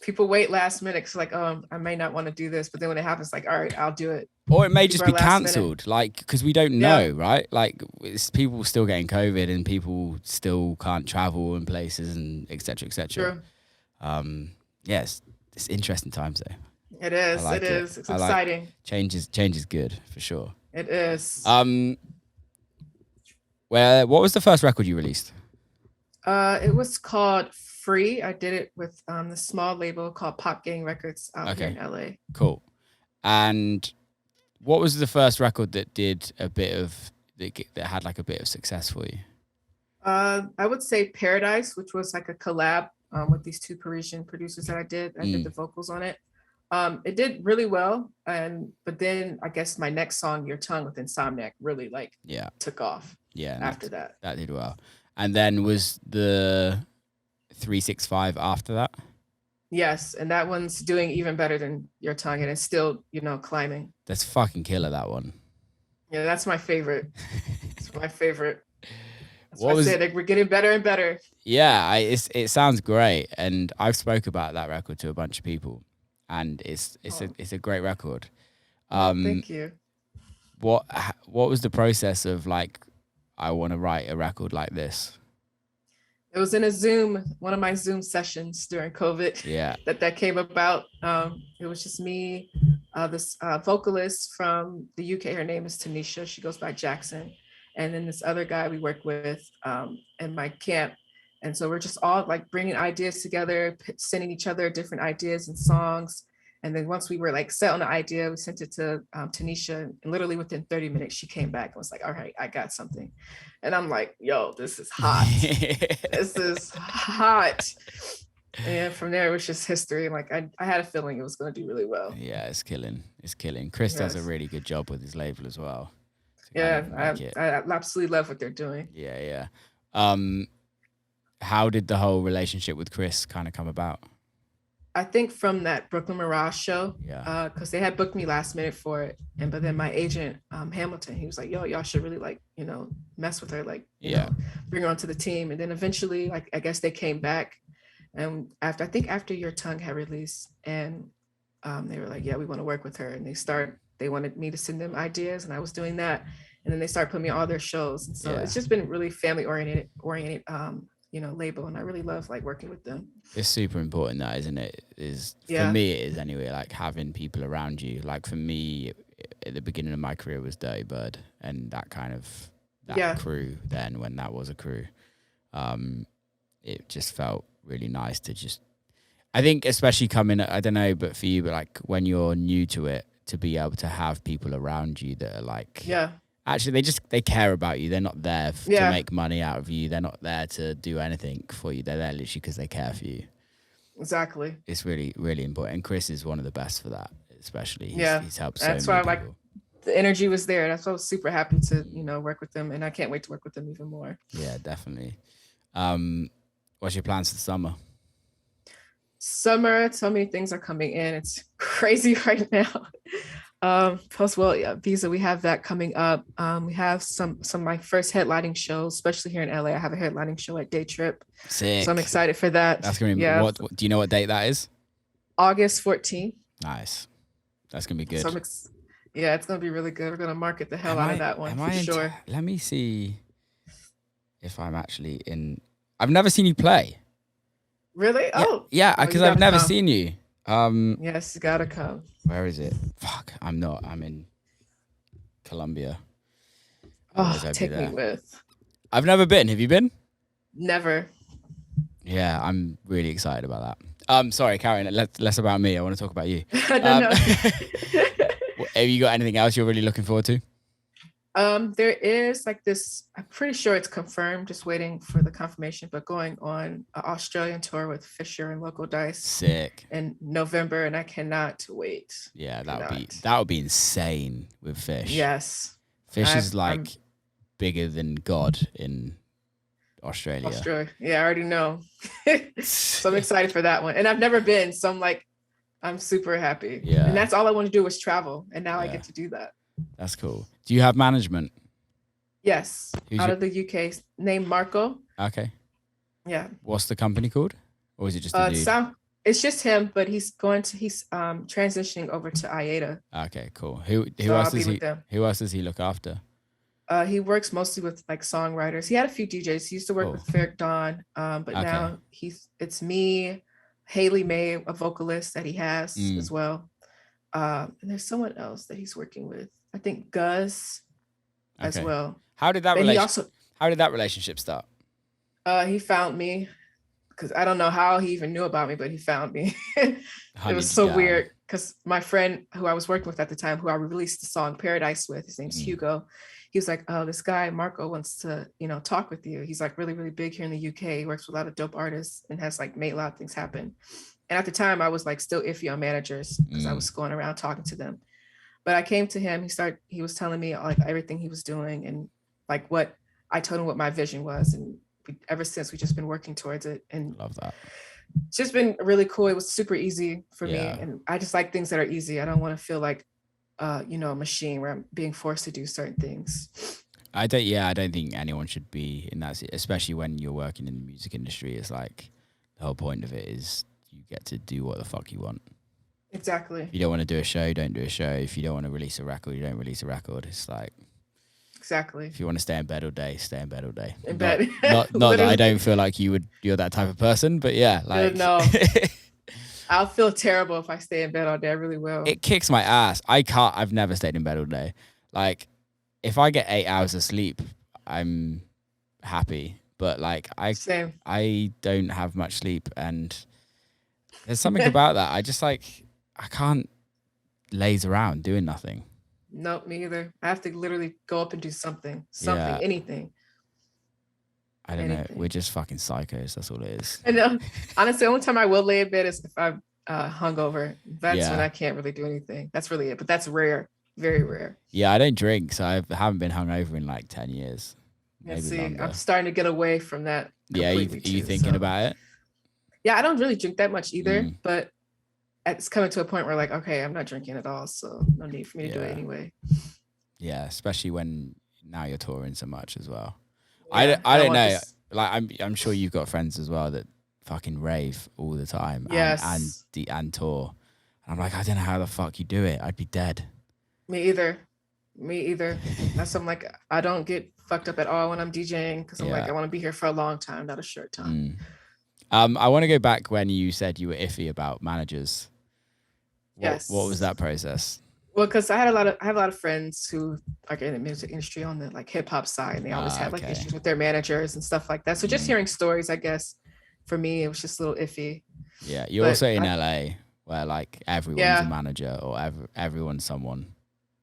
People wait last minute, cause like, I may not want to do this, but then when it happens, like, all right, I'll do it. Or it may just be cancelled, like, because we don't know, right? Like, it's people still getting COVID, and people still can't travel in places, and et cetera, et cetera. It's interesting times though. It is. It is. It's exciting. Change is good for sure. It is. What was the first record you released? It was called Free. I did it with the small label called Pop Gang Records out here in LA. Cool. And what was the first record that that had like a bit of success for you? I would say Paradise, which was like a collab with these two Parisian producers that I did. I did the vocals on it. It did really well, but then I guess my next song, Your Tongue with Insomniac, really took off. After that did well. And then was the 365 after that? Yes, and that one's doing even better than Your Tongue, and it's still, climbing. That's fucking killer, that one. Yeah, that's my favorite. It's my favorite. That's what I said. Like, we're getting better and better. Yeah, it sounds great, and I've spoke about that record to a bunch of people, and it's a great record. Thank you. What was the process of like, I want to write a record like this? It was in one of my Zoom sessions during COVID. Yeah. That came about. It was just me, this vocalist from the UK. Her name is Tanisha. She goes by Jackson. And then this other guy we work with in my camp. And so we're just all like bringing ideas together, sending each other different ideas and songs. And then once we were like set on the idea, we sent it to Tanisha, and literally within 30 minutes, she came back and was like, all right, I got something. And I'm like, yo, this is hot. This is hot. And from there, it was just history. And like, I had a feeling it was going to do really well. Yeah, it's killing. It's killing. Chris does a really good job with his label as well. I absolutely love what they're doing. Yeah. How did the whole relationship with Chris kind of come about? I think from that Brooklyn Mirage show, because they had booked me last minute for it, but then my agent Hamilton, he was like, "Yo, y'all should really like, mess with her, like, bring her onto the team." And then eventually, like, I guess they came back, and after Your Tongue had released, and they were like, "Yeah, we want to work with her," and they wanted me to send them ideas, and I was doing that, and then they started putting me on all their shows, and so it's just been really family oriented. Label, and I really love like working with them. It's super important, that, isn't it? For me, it is anyway, like having people around you. Like for me, at the beginning of my career was Dirty Bird, and that kind of crew then, when that was a crew, it just felt really nice to just, I think especially coming, I don't know, but for you, but like when you're new to it, to be able to have people around you that are like, actually, they care about you. They're not there to make money out of you. They're not there to do anything for you. They're there literally because they care for you. Exactly. It's really, really important. And Chris is one of the best for that, especially. He's helped so many people. That's why like the energy was there. That's why I was super happy to, work with them. And I can't wait to work with them even more. Yeah, definitely. What's your plans for the summer? Summer, so many things are coming in. It's crazy right now. Visa, we have that coming up. We have some of my first headlining shows, especially here in LA. I have a headlining show at Day Trip. Sick. So I'm excited for that. That's gonna be what do you know what date that is? August 14th. Nice. That's gonna be good. So it's gonna be really good. We're gonna market the hell out of that one for sure. Let me see if I'm actually in. I've never seen you play. Really? Yeah, because I've never seen you. Yes, you gotta come. Where is it? Fuck, I'm not. I'm in Colombia. Take me with. I've never been. Have you been? Never. Yeah, I'm really excited about that. Sorry, Karen, less about me. I want to talk about you. No, no. Have you got anything else you're really looking forward to? There is like this, I'm pretty sure it's confirmed, just waiting for the confirmation, but going on an Australian tour with Fisher and Local Dice. Sick. In November, and I cannot wait. Yeah, that would be insane with Fish. Yes. Fish is like bigger than God in Australia. Yeah, I already know. So I'm excited for that one. And I've never been, so I'm super happy. Yeah. And that's all I want to do was travel. And now I get to do that. That's cool. Do you have management? Yes. Out of the UK, named Marco. Okay. Yeah. What's the company called? Or is it just a dude? It's just him, but he's transitioning over to IATA. Okay, cool. Who else does he look after? He works mostly with like songwriters. He had a few DJs. He used to work with Ferric Dawn, but now it's me, Haley May, a vocalist that he has as well. And there's someone else that he's working with. I think Guz as well. How did that relationship start? He found me because I don't know how he even knew about me, but he found me. It was so weird because my friend who I was working with at the time, who I released the song Paradise with, his name's Hugo. He was like, oh, this guy, Marco, wants to, talk with you. He's like really, really big here in the UK. He works with a lot of dope artists and has like made a lot of things happen. And at the time I was like still iffy on managers because I was going around talking to them. But I came to him, he was telling me like everything he was doing and like what I told him what my vision was. And ever since we've just been working towards it. And love that. It's just been really cool. It was super easy for me. And I just like things that are easy. I don't want to feel like, a machine where I'm being forced to do certain things. I don't think anyone should be in that, especially when you're working in the music industry. It's like the whole point of it is you get to do what the fuck you want. Exactly. If you don't want to do a show, don't do a show. If you don't want to release a record, you don't release a record. It's like, exactly. If you want to stay in bed all day, stay in bed all day. In bed. Not that I don't feel like you're that type of person, but yeah, like no. I'll feel terrible if I stay in bed all day. I really will. It kicks my ass. I've never stayed in bed all day. Like, if I get 8 hours of sleep, I'm happy. But like, I don't have much sleep, and there's something about that. I can't laze around doing nothing. Nope, me either. I have to literally go up and do something, anything. I don't know. We're just fucking psychos. That's all it is. I know. Honestly, the only time I will lay in bed is if I'm hungover. That's when I can't really do anything. That's really it. But that's rare. Very rare. Yeah, I don't drink, so I haven't been hungover in like 10 years. Maybe I'm starting to get away from that. Yeah, are you thinking about it? Yeah, I don't really drink that much either, but it's coming to a point where like, okay, I'm not drinking at all, so no need for me to do it anyway. Yeah, especially when now you're touring so much as well. Yeah, I don't know. Like I'm sure you've got friends as well that fucking rave all the time. Yes. And tour. And I'm like, I don't know how the fuck you do it. I'd be dead. Me either. That's I'm like, I don't get fucked up at all when I'm DJing because I'm like, I want to be here for a long time, not a short time. I want to go back when you said you were iffy about managers. Yes. What was that process? Well, because I have a lot of friends who are in the music industry on the like hip hop side, and they always have like issues with their managers and stuff like that. So just hearing stories, I guess, for me, it was just a little iffy. Yeah, you're also in LA, where like everyone's a manager or everyone's someone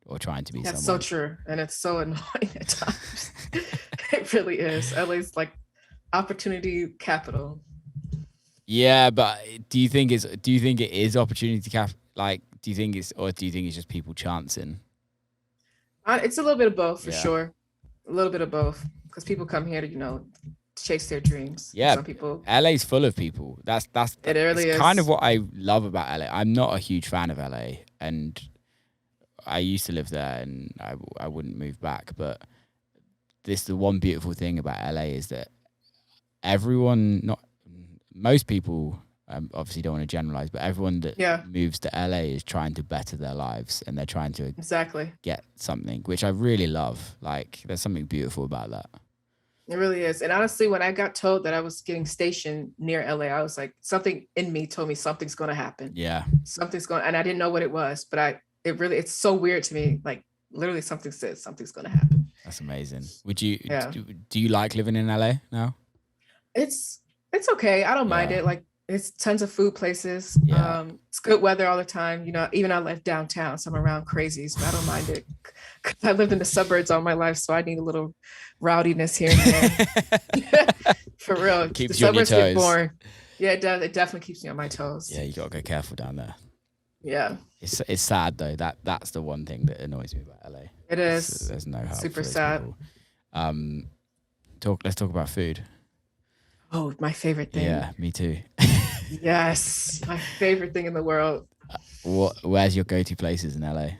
or trying to be someone. That's so true, and it's so annoying at times. It really is. LA's like opportunity capital. Yeah, but do you think it is opportunity cap? Like, do you think it's just people chancing? It's a little bit of both for sure. A little bit of both, because people come here to chase their dreams. Yeah, some people. LA's full of people. That's it. Really is kind of what I love about LA. I'm not a huge fan of LA, and I used to live there, and I wouldn't move back. But the one beautiful thing about LA is that most people. Obviously don't want to generalize, but everyone that moves to LA is trying to better their lives, and they're trying to get something, which I really love. Like, there's something beautiful about that. It really is. And honestly, when I got told that I was getting stationed near LA, I was like, something in me told me something's going to happen. Yeah. And I didn't know what it was, but it's so weird to me. Like, literally something says something's going to happen. That's amazing. Would you Yeah. do you like living in LA now? It's okay. I don't mind Yeah. it. Like it's tons of food places. Yeah. It's good weather all the time. You know, even I live downtown, so I'm around crazies, but I don't mind it. 'Cause I lived in the suburbs all my life, so I need a little rowdiness here and there. For real. The Keeps you on your suburbs get toes. boring. Yeah, it does. It definitely keeps me on my toes. Yeah, you gotta go careful down there. Yeah. It's sad though. That's the one thing that annoys me about LA. It is. There's no help. Super for those sad. People. Let's talk about food. Oh, my favorite thing. Yeah, me too. Yes, my favorite thing in the world. Where's your go-to places in LA?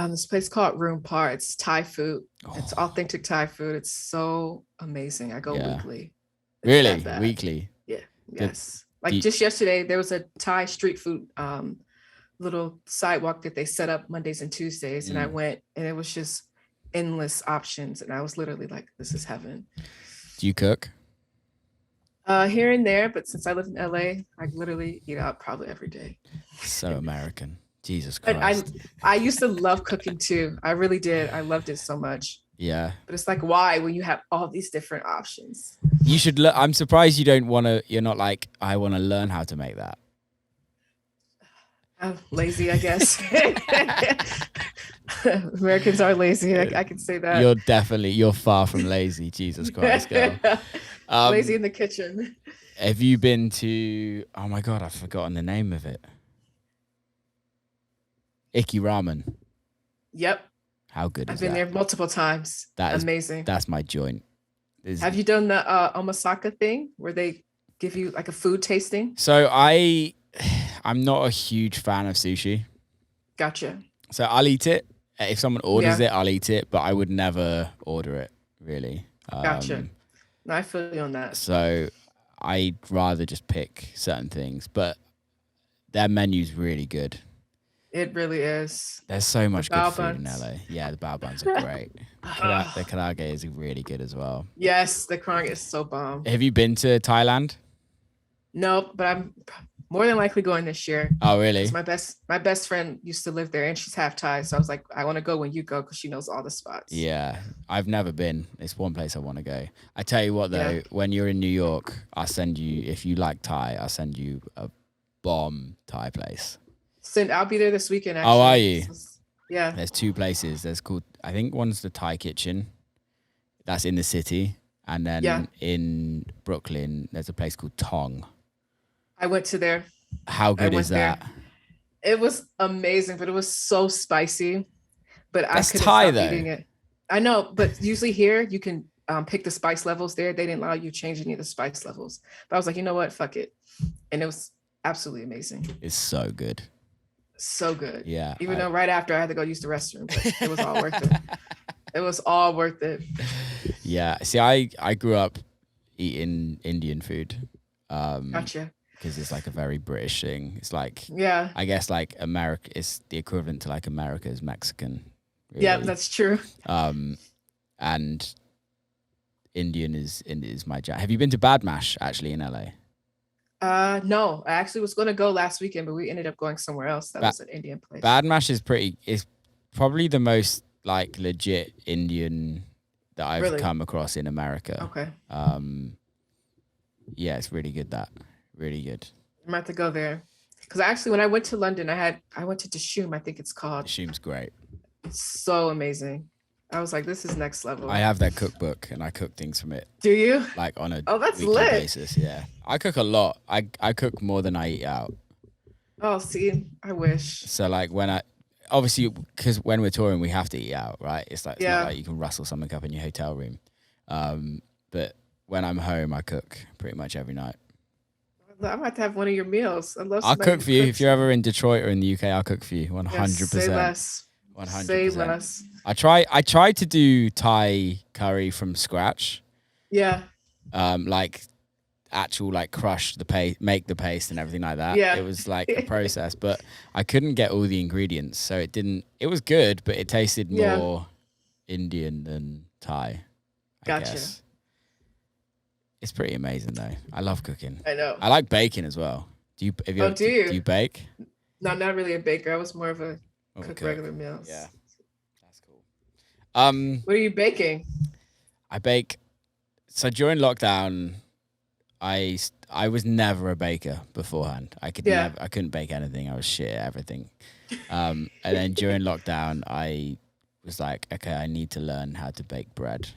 This place called Room Par. It's Thai food. It's Oh. authentic Thai food. It's so amazing. I go Yeah. weekly. It's Really? that bad. Weekly? Yeah. Good. Yes. Like just yesterday, there was a Thai street food little sidewalk that they set up Mondays and Tuesdays, and I went, and it was just endless options, and I was literally like, "This is heaven." Do you cook? Here and there, but since I live in LA, I literally eat out probably every day. So American. Jesus But Christ. I used to love cooking too. I really did. I loved it so much. Yeah. But it's like, why when you have all these different options? You should I'm surprised you don't want to, you're not like, I want to learn how to make that. I'm lazy, I guess. Americans are lazy. I can say that. You're far from lazy. Jesus Christ, girl. Lazy in the kitchen. Have you been to, oh my God, I've forgotten the name of it. Icky Ramen. Yep. How good is I've been that? there multiple times. That is amazing. That's my joint. Have you done the omasaka thing where they give you like a food tasting? So I'm not a huge fan of sushi. Gotcha. So I'll eat it. If someone orders it, I'll eat it, but I would never order it, really. Gotcha. No, I feel you on that. So I'd rather just pick certain things, but their menu's really good. It really is. There's so much good food buns. in LA. Yeah, the bao buns are great. The karaage is really good as well. Yes, the karaage is so bomb. Have you been to Thailand? No, but I'm more than likely going this year. Oh, really? My best friend used to live there, and she's half Thai, so I was like, I want to go when you go because she knows all the spots. Yeah, I've never been. It's one place I want to go. I tell you what, though, when you're in New York, I'll send you, if you like Thai, I'll send you a bomb Thai place. I'll be there this weekend, actually. Oh, are you? Yeah. There's two places. There's called, I think one's the Thai Kitchen. That's in the city. And then in Brooklyn, there's a place called Tong. I went to there. How good is that? It was amazing, but it was so spicy. But I couldn't stop eating it. I know, but usually here you can pick the spice levels there. They didn't allow you to change any of the spice levels. But I was like, you know what? Fuck it. And it was absolutely amazing. It's so good. So good. Yeah. Even though right after I had to go use the restroom, but it was all worth it. It was all worth it. Yeah. See, I grew up eating Indian food. Gotcha. Because it's like a very British thing. It's like, I guess like America is the equivalent to like America's Mexican. Really. Yeah, that's true. And Indian is my jam. Have you been to Bad Mash actually in LA? No, I actually was going to go last weekend, but we ended up going somewhere else. That was an Indian place. Bad Mash is probably the most like legit Indian that I've come across in America. Okay. Yeah, it's really good. Really good. I'm about to go there. Because actually when I went to London, I went to Dishoom, I think it's called. Dishoom's great. It's so amazing. I was like, this is next level. I have that cookbook and I cook things from it. Do you? Like on a that's weekly lit. basis. Yeah. I cook a lot. I cook more than I eat out. Oh, see, I wish. So like obviously because when we're touring, we have to eat out, right? It's like, it's not like you can rustle something up in your hotel room. But when I'm home, I cook pretty much every night. I'm about to have one of your meals. I'll cook for you. If you're ever in Detroit or in the UK, I'll cook for you. 100%. Say less. 100%. Say less. I tried to do Thai curry from scratch. Yeah. Like actual like crush the paste, make the paste and everything like that. Yeah. It was like a process, but I couldn't get all the ingredients, so it was good, but it tasted more Indian than Thai. I guess. It's pretty amazing though. I love cooking. I know. I like baking as well. Do you bake? No, I'm not really a baker. I was more of a cook regular meals. Yeah. That's cool. What are you baking? I bake. So during lockdown, I was never a baker beforehand. I Yeah. couldn't bake anything. I was shit at everything. And then during lockdown, I was like, okay, I need to learn how to bake bread,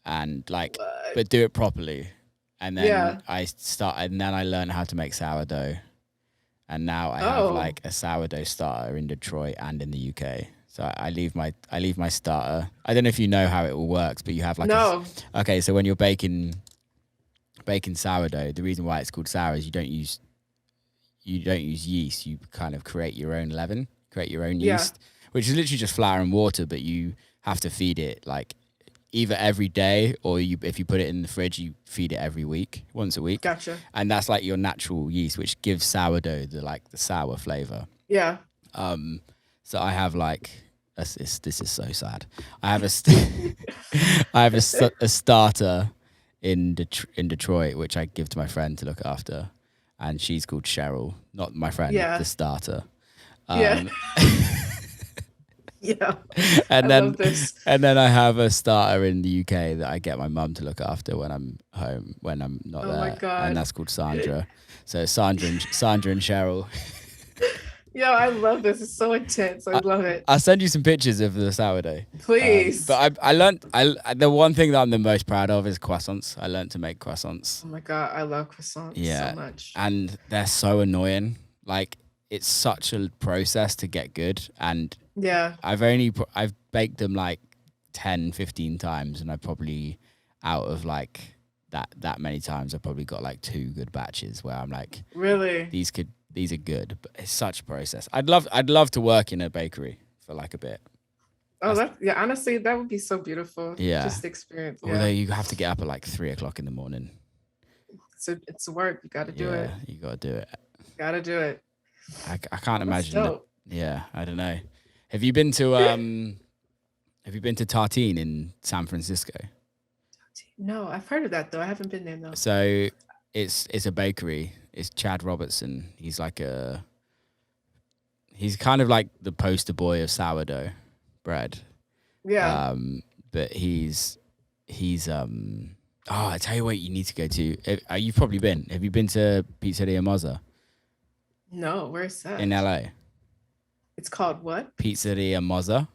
and like, What? but do it properly. And then Yeah. and then I learned how to make sourdough, and now I have Oh, like a sourdough starter in Detroit and in the UK. So I leave my starter. I don't know if you know how it all works, but you have like no. okay. So when you're baking sourdough, the reason why it's called sour is you don't use yeast. You kind of create your own leaven, create your own Yeah. yeast, which is literally just flour and water, but you have to feed it like either every day, or if you put it in the fridge, you feed it every week, once a week. Gotcha. And that's like your natural yeast, which gives sourdough the sour flavor. Yeah. So I have like this is so sad. I have I have a starter in Detroit, which I give to my friend to look after, and she's called Cheryl, not my friend, Yeah. the starter. Yeah. Um, Yeah. and I then love this. and then I have a starter in the UK that I get my mum to look after when I'm home, when I'm not Oh my there, God. and that's called Sandra. So Sandra and Cheryl. Yo, I love this. It's so intense. I love it. I'll send you some pictures of the sourdough. Please. But I learned the one thing that I'm the most proud of is croissants. I learned to make croissants. Oh my God, I love croissants Yeah, so much. and they're so annoying. Like, it's such a process to get good, and Yeah. I've baked them like 10, 15 times, and I probably out of like that many times, I probably got like 2 good batches where I'm like, Really? these are good, but it's such a process. I'd love to work in a bakery for like a bit. Oh, yeah. Honestly, that would be so beautiful. Yeah. Just the experience. Although Yeah. you have to get up at like 3:00 in the morning. It's work. You got to do it. You got to do it. Got to do it. I can't That's imagine. dope. Yeah, I don't know. Have you been to Tartine in San Francisco? No, I've heard of that though. I haven't been there though. So it's a bakery. It's Chad Robertson. He's kind of like the poster boy of sourdough bread. Yeah. But he's I tell you what, you need to go to. You've probably been. Have you been to Pizzeria Mozza No, where's that? in LA? It's called what? Pizzeria Mozza.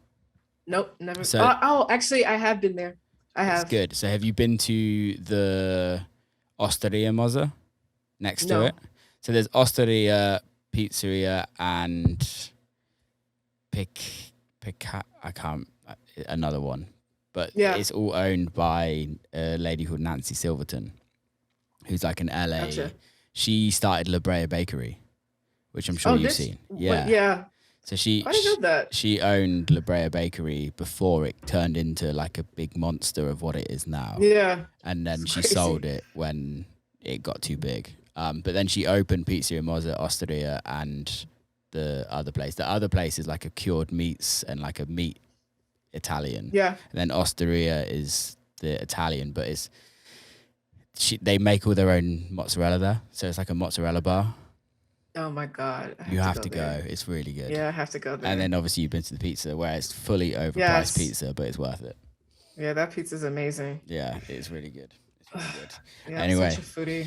Nope, never. So- Actually, I have been there. I have. It's good. So have you been to the Osteria Mozza next No. to it? So there's Osteria, Pizzeria, and another one. But Yeah. it's all owned by a lady called Nancy Silverton, who's like an LA. Gotcha. She started La Brea Bakery, which I'm sure you've seen. Yeah. Yeah. So I didn't know that. she owned La Brea Bakery before it turned into like a big monster of what it is now. Yeah. And then It's she crazy. sold it when it got too big. But then she opened Pizzeria Mozza, Osteria, and the other place. The other place is like a cured meats and like a meat Italian. Yeah. And then Osteria is the Italian, but they make all their own mozzarella there. So it's like a mozzarella bar. Oh my God. I You have to there. go. It's really good. Yeah, I have to go there. And then obviously you've been to the pizza where it's fully overpriced Yes. pizza, but it's worth it. Yeah, that pizza's amazing. Yeah, it's really good. It's really good. Yeah, Anyway. I'm such a foodie.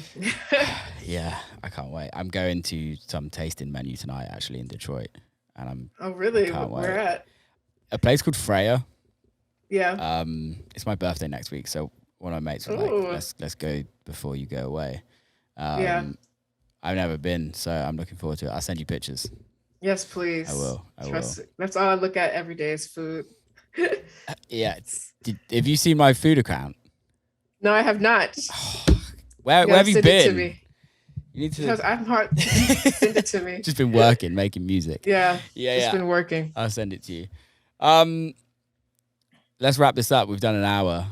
Yeah, I can't wait. I'm going to some tasting menu tonight actually in Detroit. And I'm Oh, really? Can't Where wait. at? a place called Freya. Yeah. It's my birthday next week, so one of my mates was Ooh. like, let's go before you go away. Yeah. I've never been, so I'm looking forward to it. I'll send you pictures. Yes, please. I will. Trust it. That's all I look at every day is food. Yeah. Have you seen my food account? No, I have not. Where gotta have you send it to been? me. You need Because to. I'm hard. Send it to me. Just been working, making music. Yeah. Yeah, It's yeah. been working. I'll send it to you. Let's wrap this up. We've done an hour.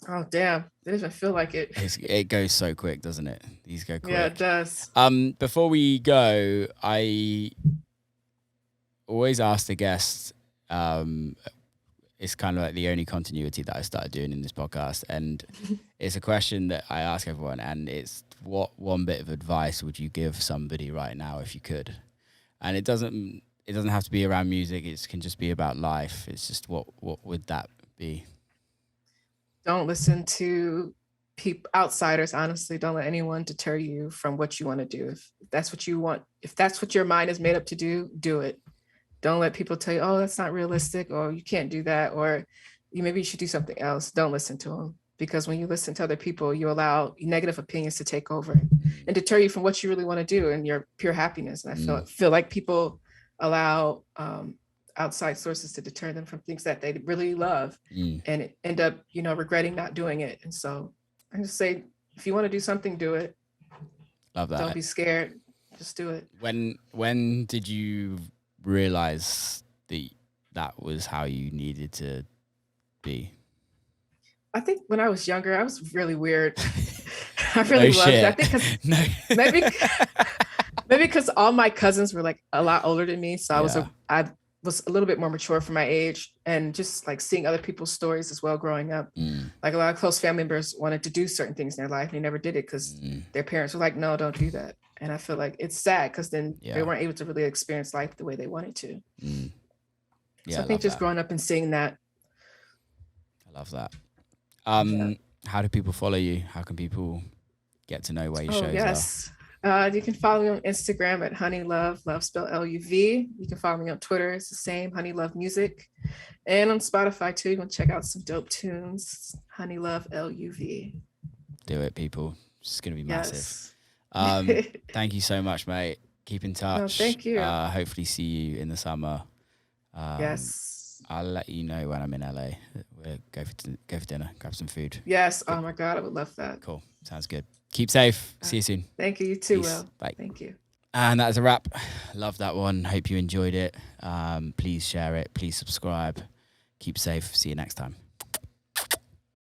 Oh, damn. It doesn't feel like it. It goes so quick, doesn't it? These go quick. Yeah, it does. Before we go, I always ask the guests. It's kind of like the only continuity that I started doing in this podcast, and it's a question that I ask everyone, and it's what one bit of advice would you give somebody right now if you could? And it doesn't. it doesn't have to be around music. It can just be about life. It's just what would that be? Don't listen to people, outsiders. Honestly, don't let anyone deter you from what you want to do. If that's what you want, if that's what your mind is made up to do it. Don't let people tell you, oh, that's not realistic, or you can't do that, or maybe you should do something else. Don't listen to them, because when you listen to other people, you allow negative opinions to take over and deter you from what you really want to do and your pure happiness. And I feel like people allow outside sources to deter them from things that they really love, and end up, regretting not doing it. And so I just say, if you want to do something, do it. Love that. Don't be scared. Just do it. When did you realize that was how you needed to be? I think when I was younger, I was really weird. I really loved it. I think maybe because all my cousins were like a lot older than me, so I was a little bit more mature for my age, and just like seeing other people's stories as well growing up. Like a lot of close family members wanted to do certain things in their life and they never did it because their parents were like, no, don't do that. And I feel like it's sad because then they weren't able to really experience life the way they wanted to. So I think just growing up and seeing that. I love that. How do people follow you? How can people get to know where your shows are? You can follow me on Instagram at HoneyLuv, love spelled L-U-V. You can follow me on Twitter. It's the same, HoneyLuv Music. And on Spotify too. You can check out some dope tunes. HoneyLuv L-U-V. Do it, people. It's going to be massive. Thank you so much, mate. Keep in touch. No, thank you. Hopefully see you in the summer. Yes. I'll let you know when I'm in LA. We'll go for dinner, grab some food. Yes. Oh my God, I would love that. Cool. Sounds good. Keep safe. See you soon. Thank you. You too, Peace. Will. Bye. Thank you. And that's a wrap. Love that one. Hope you enjoyed it. Please share it. Please subscribe. Keep safe. See you next time.